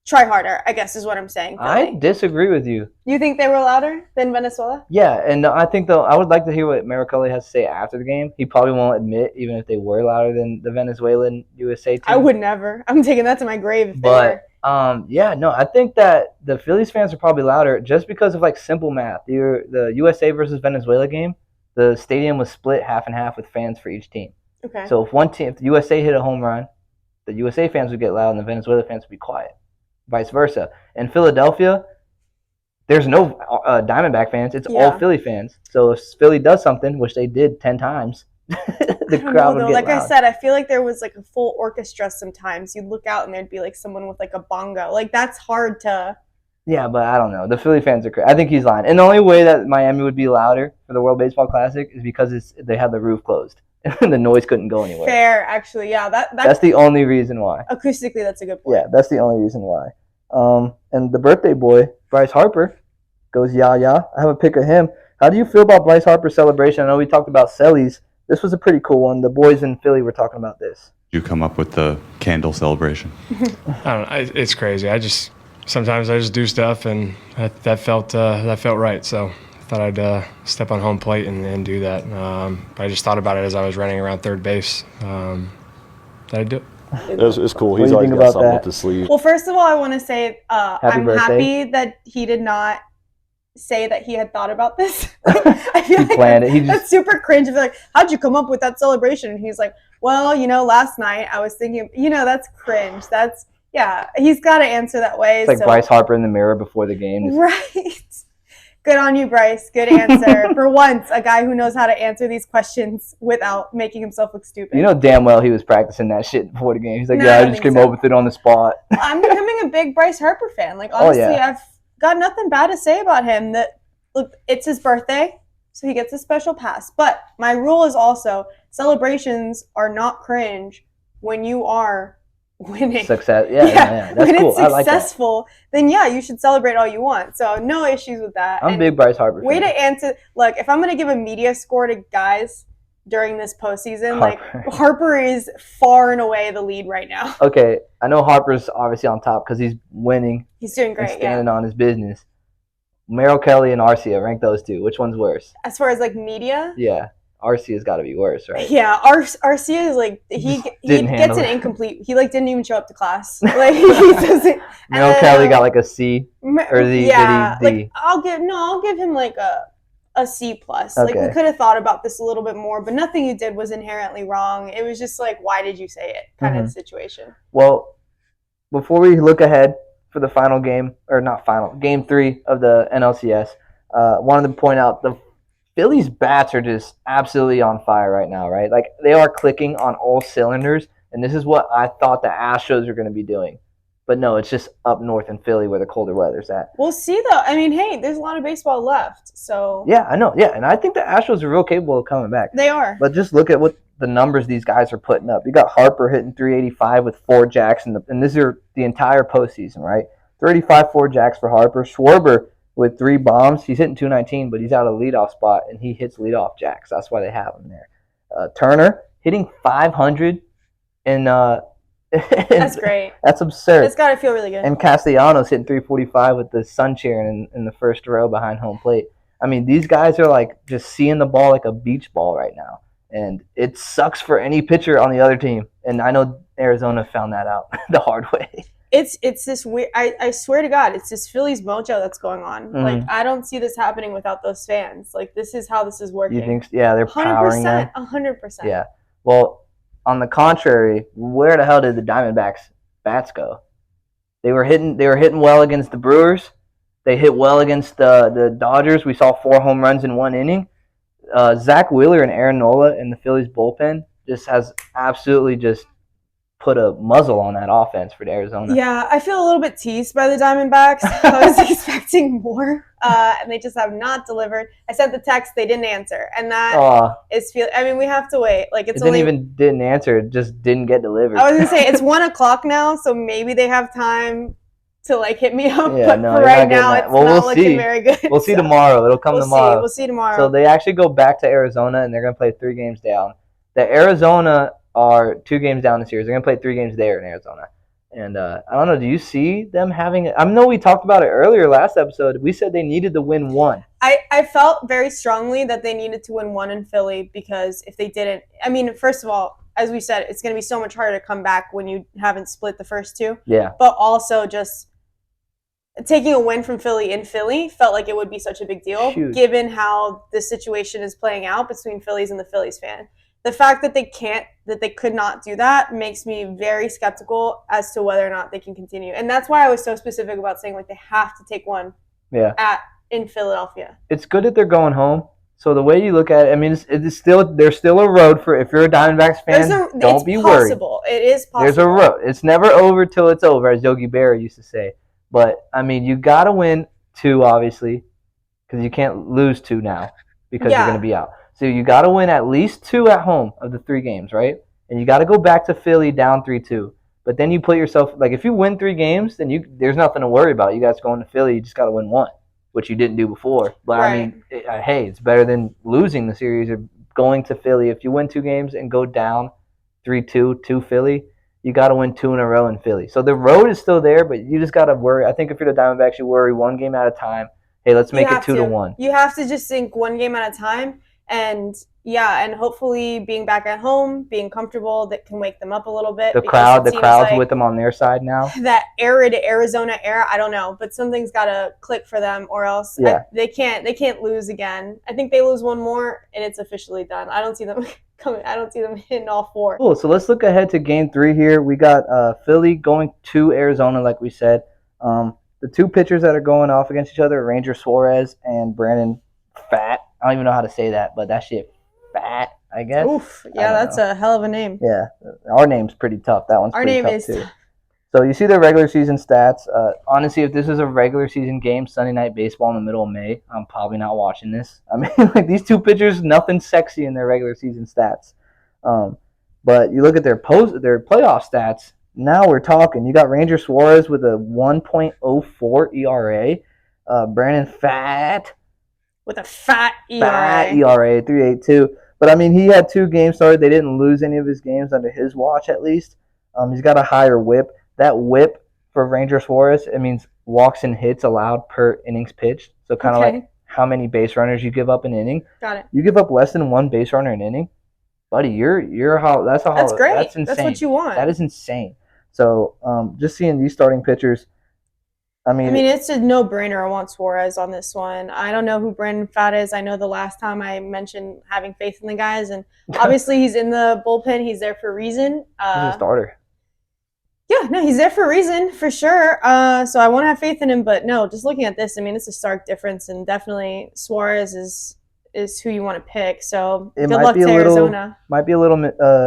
try harder, I guess is what I'm saying. Philly. I disagree with you. You think they were louder than Venezuela? Yeah, and I think though I would like to hear what Merrill Kelly has to say after the game. He probably won't admit even if they were louder than the Venezuelan USA team. I would never. I'm taking that to my grave if they were. I think that the Phillies fans are probably louder just because of like simple math. The USA versus Venezuela game, the stadium was split half and half with fans for each team. Okay. So if the USA hit a home run, the USA fans would get loud and the Venezuela fans would be quiet. Vice versa. In Philadelphia, there's no Diamondback fans. It's all Philly fans. So if Philly does something, which they did 10 times, the crowd would get like loud. I said, I feel like there was like a full orchestra sometimes. You'd look out and there'd be like someone with like a bongo. Like that's hard to... Yeah, but I don't know. The Philly fans are crazy. I think he's lying. And the only way that Miami would be louder for the World Baseball Classic is because they had the roof closed. The noise couldn't go anywhere. Fair, actually. Yeah, that's the only reason why. Acoustically, that's a good point. Yeah, that's the only reason why. And the birthday boy, Bryce Harper, goes yeah. I have a pic of him. How do you feel about Bryce Harper's celebration? I know we talked about Sellies. This was a pretty cool one. The boys in Philly were talking about this. You come up with the candle celebration? I don't know. It's crazy. Sometimes I just do stuff, and that felt right. So thought I'd step on home plate and do that. But I just thought about it as I was running around third base. That I'd do it. It's cool. What do He's you always think got about something that? up his sleeve. Well, first of all, I want to say I'm birthday. happy that he did not say that he had thought about this. I feel He like planned it. He that's just super cringe. If they're like, how'd you come up with that celebration? And he's like, well, last night I was thinking, that's cringe. That's, yeah, he's got to answer that way. it's like so. Bryce Harper in the mirror before the game. Just, Right. Good on you, Bryce. Good answer. For once, a guy who knows how to answer these questions without making himself look stupid. you know damn well he was practicing that shit before the game. He's like, No, yeah, I I don't just think came so. up with it on the spot. I'm becoming a big Bryce Harper fan. Like, honestly, yeah. I've got nothing bad to say about him. That, look, it's his birthday, so he gets a special pass. But my rule is also celebrations are not cringe when you are winning. Success. Yeah. That's when cool. it's I like that. successful, then yeah, you should celebrate all you want. So no issues with that. I'm a And big Bryce Harper way fan. to answer. Look, if I'm going to give a media score to guys during this postseason, like Harper is far and away the lead right now. Okay, I know Harper's obviously on top because he's winning He's doing and great. standing on his business. Merrill Kelly and Arcia, rank those two. Which one's worse? As far as like media, Yeah, Arcia's got to be worse, right? yeah, Arcia is like he Didn't gets handle an it. incomplete. He like didn't even show up to class. Like he doesn't. Merrill Kelly got like a C. Or the yeah, D. like I'll give him like a C plus. Like we Okay. could have thought about this a little bit more, but nothing you did was inherently wrong. It was just like, why did you say it? Kind of situation. Well, before we look ahead for the final game, or not final, game 3 of the NLCS, wanted to point out the Phillies bats are just absolutely on fire right now, right? Like they are clicking on all cylinders, and this is what I thought the Astros were going to be doing. But no, it's just up north in Philly where the colder weather's at. We'll see though. I mean, hey, there's a lot of baseball left, so Yeah, I know. Yeah, and I think the Astros are real capable of coming back. they are. But just look at what the numbers these guys are putting up. You got Harper hitting 385 with 4 jacks, and this is the entire postseason, right? 385, 4 jacks for Harper. Schwarber with 3 bombs. He's hitting 219, but he's out of the leadoff spot, and he hits leadoff jacks. That's why they have him there. Turner hitting 500, and That's great. that's absurd. It's got to feel really good. And Castellanos hitting 345 with the sun cheering in the first row behind home plate. I mean, these guys are like just seeing the ball like a beach ball right now. And it sucks for any pitcher on the other team. And I know Arizona found that out the hard way. It's this weird. I swear to God, it's this Phillies mojo that's going on. Like I don't see this happening without those fans. Like this is how this is working. You think? Yeah, they're powering them. 100%. Yeah. Well, on the contrary, where the hell did the Diamondbacks bats go? They were hitting well against the Brewers. They hit well against the Dodgers. We saw 4 home runs in 1 inning. Zach Wheeler and Aaron Nola in the Phillies bullpen just has absolutely just put a muzzle on that offense for Arizona. Yeah, I feel a little bit teased by the Diamondbacks. I was expecting more, and they just have not delivered. I sent the text, they didn't answer, and that is feel. I mean, we have to wait. Like it's didn't answer. It just didn't get delivered. I was gonna say it's 1:00 now, so maybe they have time to like hit me up. Yeah, but no, for you're right not getting now, that. it's Well, not we'll looking see. very good. We'll see tomorrow. It'll come tomorrow. We'll see tomorrow. So they actually go back to Arizona, and they're going to play 3 games down. The Arizona are 2 games down this series. They're going to play 3 games there in Arizona. And I don't know, do you see them having – I know we talked about it earlier last episode. We said they needed to win 1. I felt very strongly that they needed to win 1 in Philly because if they didn't – I mean, first of all, as we said, it's going to be so much harder to come back when you haven't split the first 2. Yeah. But also just taking a win from Philly in Philly felt like it would be such a big deal. Huge. Given how the situation is playing out between Phillies and the Phillies fan. The fact that they could not do that makes me very skeptical as to whether or not they can continue. And that's why I was so specific about saying like they have to take 1 in Philadelphia. It's good that they're going home. So the way you look at it, I mean, there's still a road for if you're a Diamondbacks fan. Don't be worried. It is possible. There's a road. It's never over till it's over, as Yogi Berra used to say. But I mean, you gotta win 2, obviously, because you can't lose 2 now because you're gonna be out. So you got to win at least 2 at home of the 3 games, right? And you got to go back to Philly down 3-2. But then you put yourself like if you win 3 games, then there's nothing to worry about. You guys going to Philly, you just got to win 1, which you didn't do before. But Right. I mean, hey, it's better than losing the series or going to Philly. If you win 2 games and go down 3-2 to Philly, you got to win 2 in a row in Philly. So the road is still there, but you just got to worry. I think if you're the Diamondbacks, you worry 1 game at a time. hey, let's make You it have 2-1. You have to just think one game at a time. And and hopefully being back at home, being comfortable, that can wake them up a little bit. The crowd's like with them on their side now. That arid Arizona air, I don't know, but something's got to click for them, or else they can't lose again. I think they lose one more and it's officially done. I don't see them coming. I don't see them hitting all 4. Cool. So let's look ahead to Game 3 here. We got Philly going to Arizona, like we said. The 2 pitchers that are going off against each other are Ranger Suarez and Brandon Phat. I don't even know how to say that, but that shit Phat, I guess. Oof. Yeah, that's a hell of a name. Yeah. Our name's pretty tough. That one's pretty tough too. Tough. So you see their regular season stats. Honestly, if this is a regular season game, Sunday Night Baseball in the middle of May, I'm probably not watching this. I mean, like these 2 pitchers, nothing sexy in their regular season stats. But you look at their playoff stats. Now we're talking. You got Ranger Suarez with a 1.04 ERA. Brandon Phat with a fat ERA. Fat ERA, 3.82. But I mean, he had 2 games started. They didn't lose any of his games under his watch, at least. He's got a higher WHIP. That WHIP for Ranger Suarez, it means walks and hits allowed per innings pitched. So kind of like how many base runners you give up an inning. Got it. You give up less than 1 base runner an inning, buddy. That's great. That's insane. That's what you want. That is insane. So just seeing these starting pitchers. I mean, it's a no-brainer. I want Suarez on this one. I don't know who Brandon Phat is. I know the last time I mentioned having faith in the guys, and obviously he's in the bullpen. He's there for a reason. He's a starter. Yeah, no, he's there for a reason, for sure. So I want to have faith in him, but no, just looking at this, I mean, it's a stark difference, and definitely Suarez is who you want to pick. So good luck to Arizona. Might be a little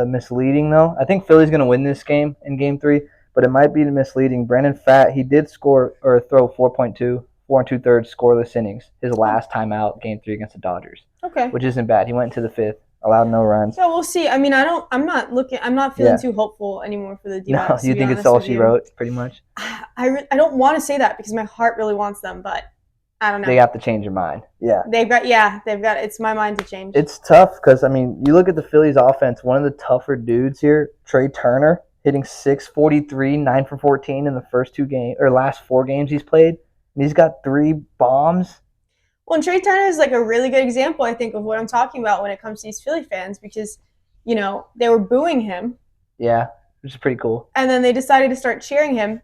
misleading, though. I think Philly's going to win this game in Game 3. But it might be misleading. Brandon Phat, he did score or throw 4 2/3 scoreless innings his last time out, Game 3 against the Dodgers. Okay. Which isn't bad. He went into the 5th, allowed no runs. Yeah, we'll see. I mean, I'm not feeling too hopeful anymore for the D-backs. No, you think it's all she wrote, pretty much? I don't want to say that because my heart really wants them, but I don't know. They have to change your mind. Yeah. They've got it's my mind to change. It's tough because, I mean, you look at the Phillies offense, one of the tougher dudes here, Trey Turner, hitting .643, 9 for 14 in the last 4 games he's played. And he's got 3 bombs. Well, and Trey Turner is like a really good example, I think, of what I'm talking about when it comes to these Philly fans because, they were booing him. Yeah, which is pretty cool. And then they decided to start cheering him.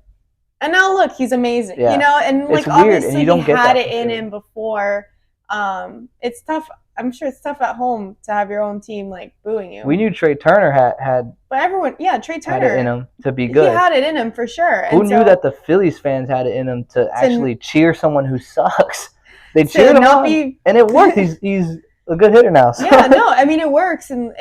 And now look, he's amazing. Yeah. And like obviously he had it in him before. It's tough. I'm sure it's tough at home to have your own team like booing you. We knew Trey Turner had but everyone, Trey Turner had it in him to be good. He had it in him for sure. Who knew that the Phillies fans had it in them to actually cheer someone who sucks? They cheered him on, and it worked. He's a good hitter now. So. Yeah, no, I mean it works, and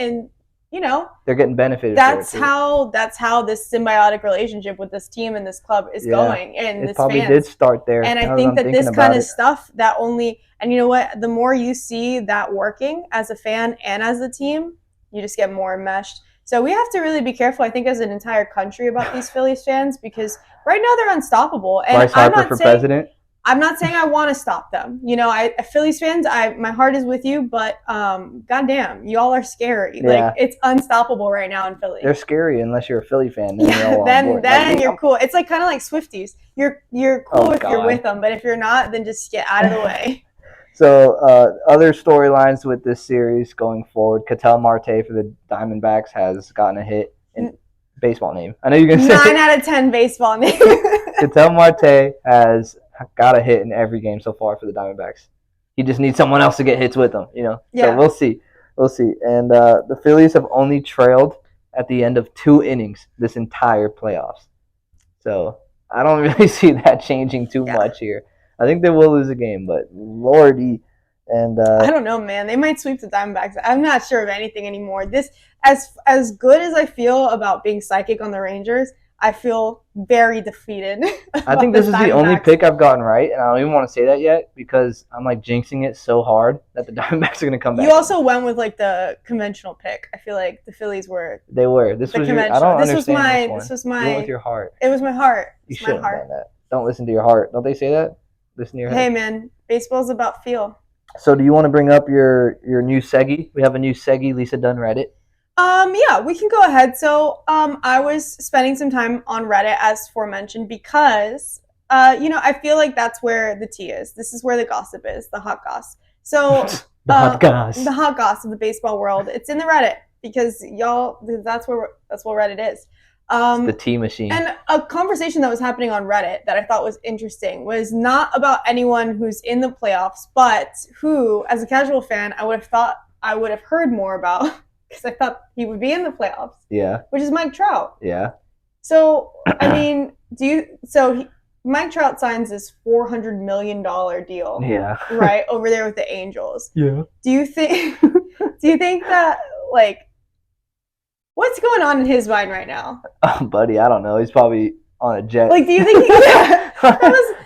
they're getting benefited. That's how this symbiotic relationship with this team and this club is going, and it this probably fans. did start there. And I think that this kind of stuff that only, and you know what, the more you see that working as a fan and as a team, you just get more enmeshed. So we have to really be careful, I think, as an entire country about these Phillies fans because right now they're unstoppable. And Bryce Harper for president. I'm not saying I want to stop them. Phillies fans, my heart is with you, but goddamn, y'all are scary. Yeah. Like it's unstoppable right now in Philly. They're scary unless you're a Philly fan. Then you're cool. It's like kind of like Swifties. You're cool if you're with them, but if you're not, then just get out of the way. So other storylines with this series going forward, Ketel Marte for the Diamondbacks has gotten a hit in baseball name. I know you're going to say 9 out of 10 baseball name. Ketel Marte has got a hit in every game so far for the Diamondbacks. He just needs someone else to get hits with him, Yeah. So we'll see. And the Phillies have only trailed at the end of 2 innings this entire playoffs. So I don't really see that changing too much here. I think they will lose a game, but lordy. And I don't know, man. They might sweep the Diamondbacks. I'm not sure of anything anymore. This, as good as I feel about being psychic on the Rangers, I feel very defeated. I think this is the only pick I've gotten right, and I don't even want to say that yet because I'm like jinxing it so hard that the Diamondbacks are going to come back. You also went with like the conventional pick. I feel like the Phillies were. They were. This was your. I don't understand this was my. You went with your heart. It was my heart. You shouldn't have done that. Don't listen to your heart. Don't they say that? Listen to your head. Hey man, baseball's about feel. So do you want to bring up your new Seggy? We have a new Seggy. Lisa Dunn Reddit. Yeah, we can go ahead. So I was spending some time on Reddit as aforementioned because I feel like that's where the tea is. This is where the gossip is, the hot goss. So The hot goss. the hot goss of the baseball world. It's in the Reddit because that's what Reddit is. The tea machine. And a conversation that was happening on Reddit that I thought was interesting was not about anyone who's in the playoffs, but who, as a casual fan, I would have heard more about because I thought he would be in the playoffs. Yeah. Which is Mike Trout. Yeah. So, I mean, Mike Trout signs this $400 million deal. Yeah. Right over there with the Angels. Yeah. Do you think that, like, what's going on in his mind right now? Oh, buddy, I don't know. He's probably on a jet. Like, do you think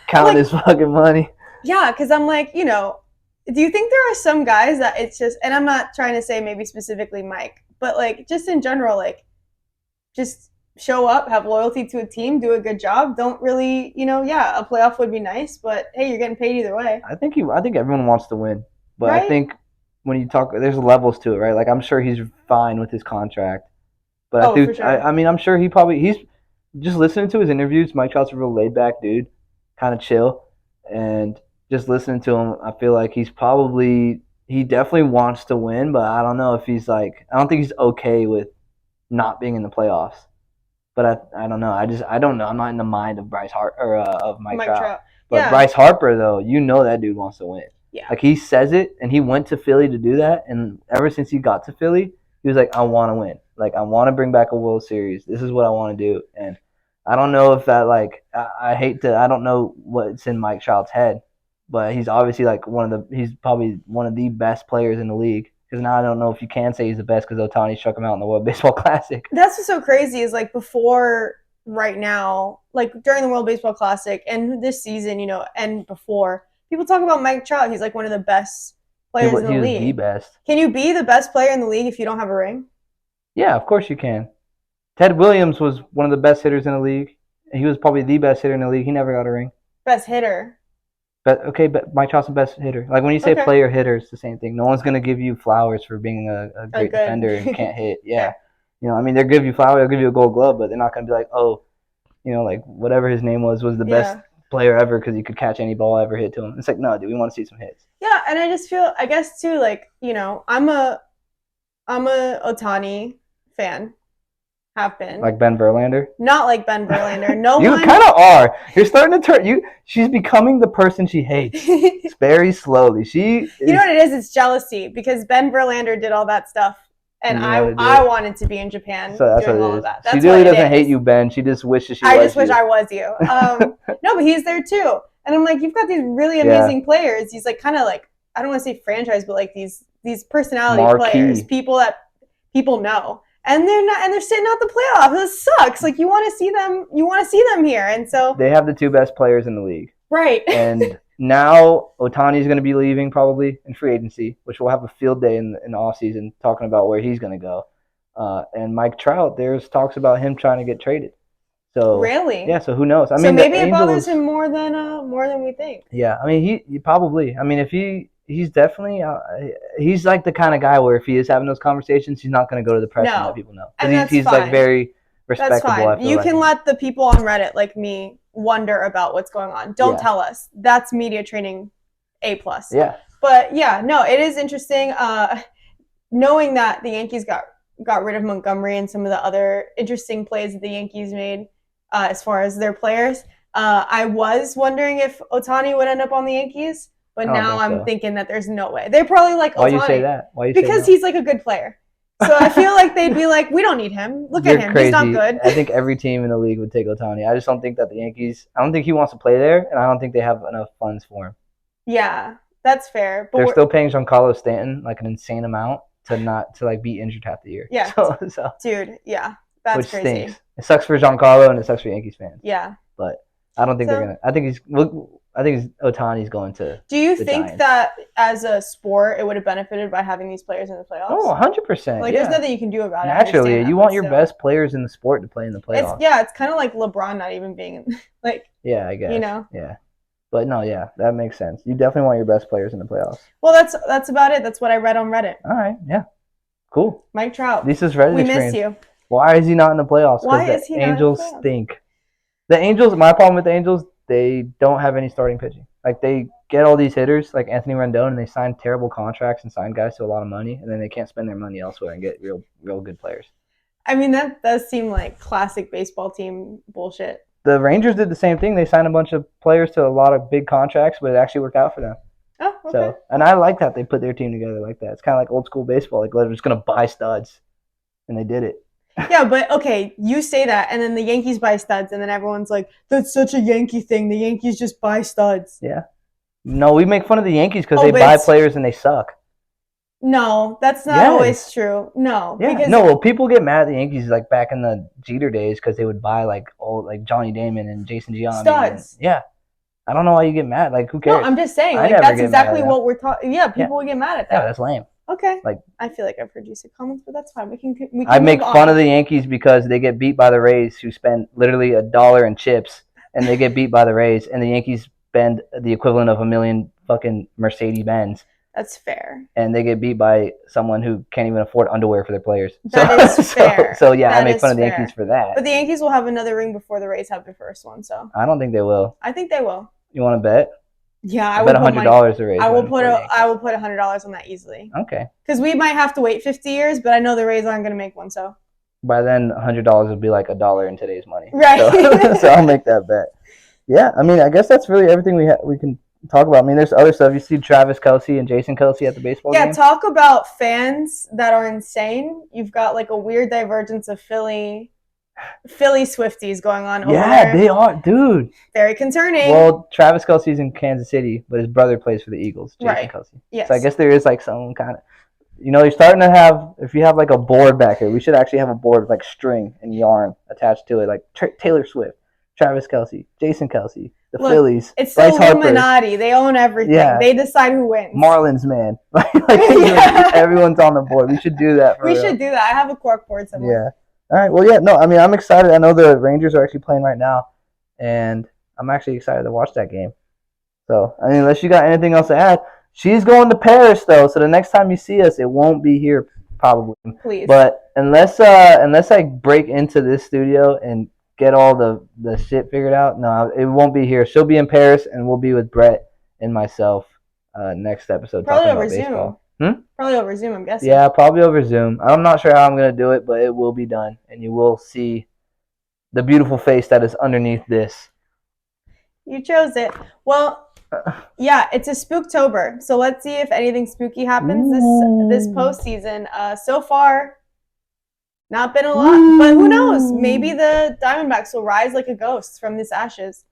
counting his fucking money? Yeah, because I'm like, do you think there are some guys that it's just, and I'm not trying to say maybe specifically Mike, but like just in general, like just show up, have loyalty to a team, do a good job. Don't really, a playoff would be nice, but hey, you're getting paid either way. I think everyone wants to win, but right? I think when you talk, there's levels to it, right? Like I'm sure he's fine with his contract, but for sure. I mean, I'm sure he's just listening to his interviews. Mike Trout's a real laid back dude, kind of chill, and just listening to him, I feel like he definitely wants to win, but I don't know if I don't think he's okay with not being in the playoffs. But I don't know. I don't know. I'm not in the mind of Bryce Harper or of Mike Trout. But yeah. Bryce Harper, though, that dude wants to win. Yeah. Like he says it, and he went to Philly to do that. And ever since he got to Philly, he was like, I want to win. Like, I want to bring back a World Series. This is what I want to do. And I don't know if that, I don't know what's in Mike Trout's head. But he's obviously he's probably one of the best players in the league. Because now I don't know if you can say he's the best because Ohtani struck him out in the World Baseball Classic. That's what's so crazy is before right now, during the World Baseball Classic and this season, and before, people talk about Mike Trout. He's one of the best players in the league. He was the best. Can you be the best player in the league if you don't have a ring? Yeah, of course you can. Ted Williams was one of the best hitters in the league. He was probably the best hitter in the league. He never got a ring. Best hitter. But Mike Trout's the best hitter. Like when you say player hitter, it's the same thing. No one's gonna give you flowers for being a great defender and can't hit. Yeah. They'll give you flowers, they'll give you a Gold Glove, but they're not gonna be like, oh, whatever his name was the best player ever because he could catch any ball ever hit to him. It's like, no, dude, we want to see some hits. Yeah, and I just feel, I guess too, I'm a Ohtani fan. Have been. Like Ben Verlander? Not like Ben Verlander. You kind of are. You're starting to turn. She's becoming the person she hates. It's very slowly. You know what it is? It's jealousy because Ben Verlander did all that stuff, and I wanted to be in Japan doing all of that. She really doesn't hate you, Ben. She just wishes she was you. I just wish I was you. No, but he's there too. And I'm like, you've got these really amazing players. These kind of I don't want to say franchise, but these personality players, people that people know. And they're sitting out the playoffs. This sucks. You want to see them. You want to see them here, and so they have the two best players in the league, right? And now Ohtani's going to be leaving probably in free agency, which we'll have a field day in the off season talking about where he's going to go. And Mike Trout, there's talks about him trying to get traded. So really, yeah. So who knows? I mean, maybe it bothers him more than we think. Yeah, I mean, he probably. I mean, if he's definitely he's the kind of guy where if he is having those conversations, he's not going to go to the press and let people know. And he's very respectable. That's fine. You can let the people on Reddit like me wonder about what's going on. Don't tell us. That's media training A+. Yeah. But yeah, no, it is interesting. Knowing that the Yankees got rid of Montgomery and some of the other interesting plays that the Yankees made as far as their players. I was wondering if Ohtani would end up on the Yankees. But now I'm thinking that there's no way. They're probably like Ohtani. Why you say that? Because he's a good player. So I feel like they'd be like, we don't need him. Look at him. Crazy. He's not good. I think every team in the league would take Ohtani. I just don't think that the Yankees – I don't think he wants to play there, and I don't think they have enough funds for him. Yeah, that's fair. But they're still paying Giancarlo Stanton an insane amount to be injured half the year. Yeah. So dude, yeah. That's which crazy. Stinks. It sucks for Giancarlo and it sucks for Yankees fans. Yeah. But I don't think they're going to – I think Ohtani's going to. Do you think Giants. that as a sport, it would have benefited by having these players in the playoffs? Oh, 100%. There's nothing you can do about it. Naturally, you want your best players in the sport to play in the playoffs. It's kind of like LeBron not even being in, Yeah, I guess. Yeah. But no, yeah, that makes sense. You definitely want your best players in the playoffs. Well, that's about it. That's what I read on Reddit. All right, yeah. Cool. Mike Trout. Lisa's Reddit We experience. miss you. Why is he not in the playoffs? Why is he not in the Angels playoffs? stink. The Angels, my problem with the Angels, they don't have any starting pitching. Like, they get all these hitters like Anthony Rendon, and they sign terrible contracts and sign guys to a lot of money, and then they can't spend their money elsewhere and get real good players. I mean, that does seem like classic baseball team bullshit. The Rangers did the same thing. They signed a bunch of players to a lot of big contracts, but it actually worked out for them. Oh, okay. So, and I like that they put their team together like that. It's kind of like old school baseball. Like, they're just going to buy studs, and they did it. Yeah, but okay, you say that, and then the Yankees buy studs, and then everyone's like, that's such a Yankee thing. The Yankees just buy studs. Yeah. No, we make fun of the Yankees because Oh, they but buy it's- players and they suck. No, that's not Yes. always true. No. Yeah. Because No, well, people get mad at the Yankees like back in the Jeter days because they would buy like Johnny Damon and Jason Giambi. Studs. Yeah. I don't know why you get mad. Like, who cares? No, I'm just saying, I like, never that's get mad exactly at what we're talking. Yeah, people would get mad at Yeah, that. that's lame. Okay. Like, I feel like I've heard you say comments, but that's fine. We can I make move fun on. of the Yankees because they get beat by the Rays, who spend literally $1 in chips, and they get beat by the Rays, and the Yankees spend the equivalent of $1 million fucking Mercedes-Benz. That's fair. And they get beat by someone who can't even afford underwear for their players. That is fair. So yeah, I That make is fun of the fair. Yankees for that. But the Yankees will have another ring before the Rays have their first one, so I don't think they will. I think they will. You want to bet? Yeah, I bet $100 the Rays. I will win put for the Yankees. I will put $100 on that easily. Okay. Because we might have to wait 50 years, but I know the Rays aren't going to make one, so. By then, $100 would be like $1 in today's money. Right. So I'll make that bet. Yeah, I mean, I guess that's really everything we can talk about. I mean, there's other stuff. You see Travis Kelce and Jason Kelce at the baseball game? Yeah, talk about fans that are insane. You've got like a weird divergence of Philly Swifties going on over Yeah, there. they are, dude. Very concerning. Well, Travis Kelce's in Kansas City, but his brother plays for the Eagles, Jason Right. Kelce. Yes. So I guess there is like some kind of, you're starting to have, if you have like a board back here, we should actually have a board with like string and yarn attached to it, like Taylor Swift, Travis Kelce, Jason Kelce, the Look, Phillies, It's the Bryce Harper, Illuminati. They own everything. Yeah. They decide who wins. Marlins, man. Yeah. Everyone's on the board. We should do that for We real. should do that. I have a cork board somewhere. Yeah. All right. Well, yeah. No, I mean, I'm excited. I know the Rangers are actually playing right now, and I'm actually excited to watch that game. So, I mean, unless you got anything else to add, she's going to Paris though. So the next time you see us, it won't be here probably. Please. But unless I break into this studio and get all the shit figured out, no, it won't be here. She'll be in Paris, and we'll be with Brett and myself next episode Probably talking over about baseball. Zoom. Probably over Zoom, I'm guessing. Yeah, probably over Zoom. I'm not sure how I'm going to do it, but it will be done. And you will see the beautiful face that is underneath this. You chose it. Well, yeah, it's a Spooktober. So let's see if anything spooky happens this postseason. So far, not been a lot. But who knows? Maybe the Diamondbacks will rise like a ghost from this ashes.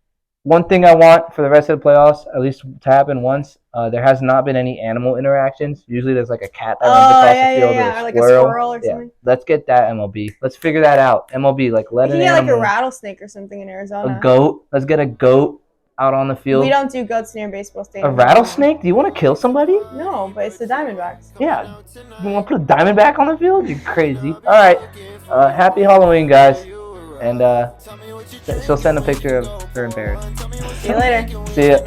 One thing I want for the rest of the playoffs, at least to happen once, there has not been any animal interactions. Usually there's like a cat that runs across the field or or like a a squirrel. squirrel or something. Let's get that MLB. Let's figure that out. MLB, like let You an can get like animal, a rattlesnake or something in Arizona. a goat. Let's get a goat out on the field. We don't do goats near baseball stadiums. A rattlesnake? Do you want to kill somebody? No, but it's the Diamondbacks. Yeah. You want to put a Diamondback on the field? You're crazy. All right. Happy Halloween, guys. And she'll send a picture of her in Paris. See you later. See ya.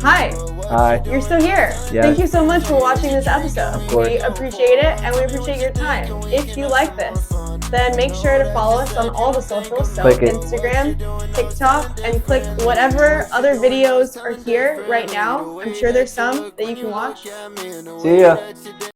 Hi. Hi. You're still here. Yes. Thank you so much for watching this episode. Of course. We appreciate it, and we appreciate your time. If you like this, then make sure to follow us on all the socials. So Click it. Instagram, TikTok, and click whatever other videos are here right now. I'm sure there's some that you can watch. See ya.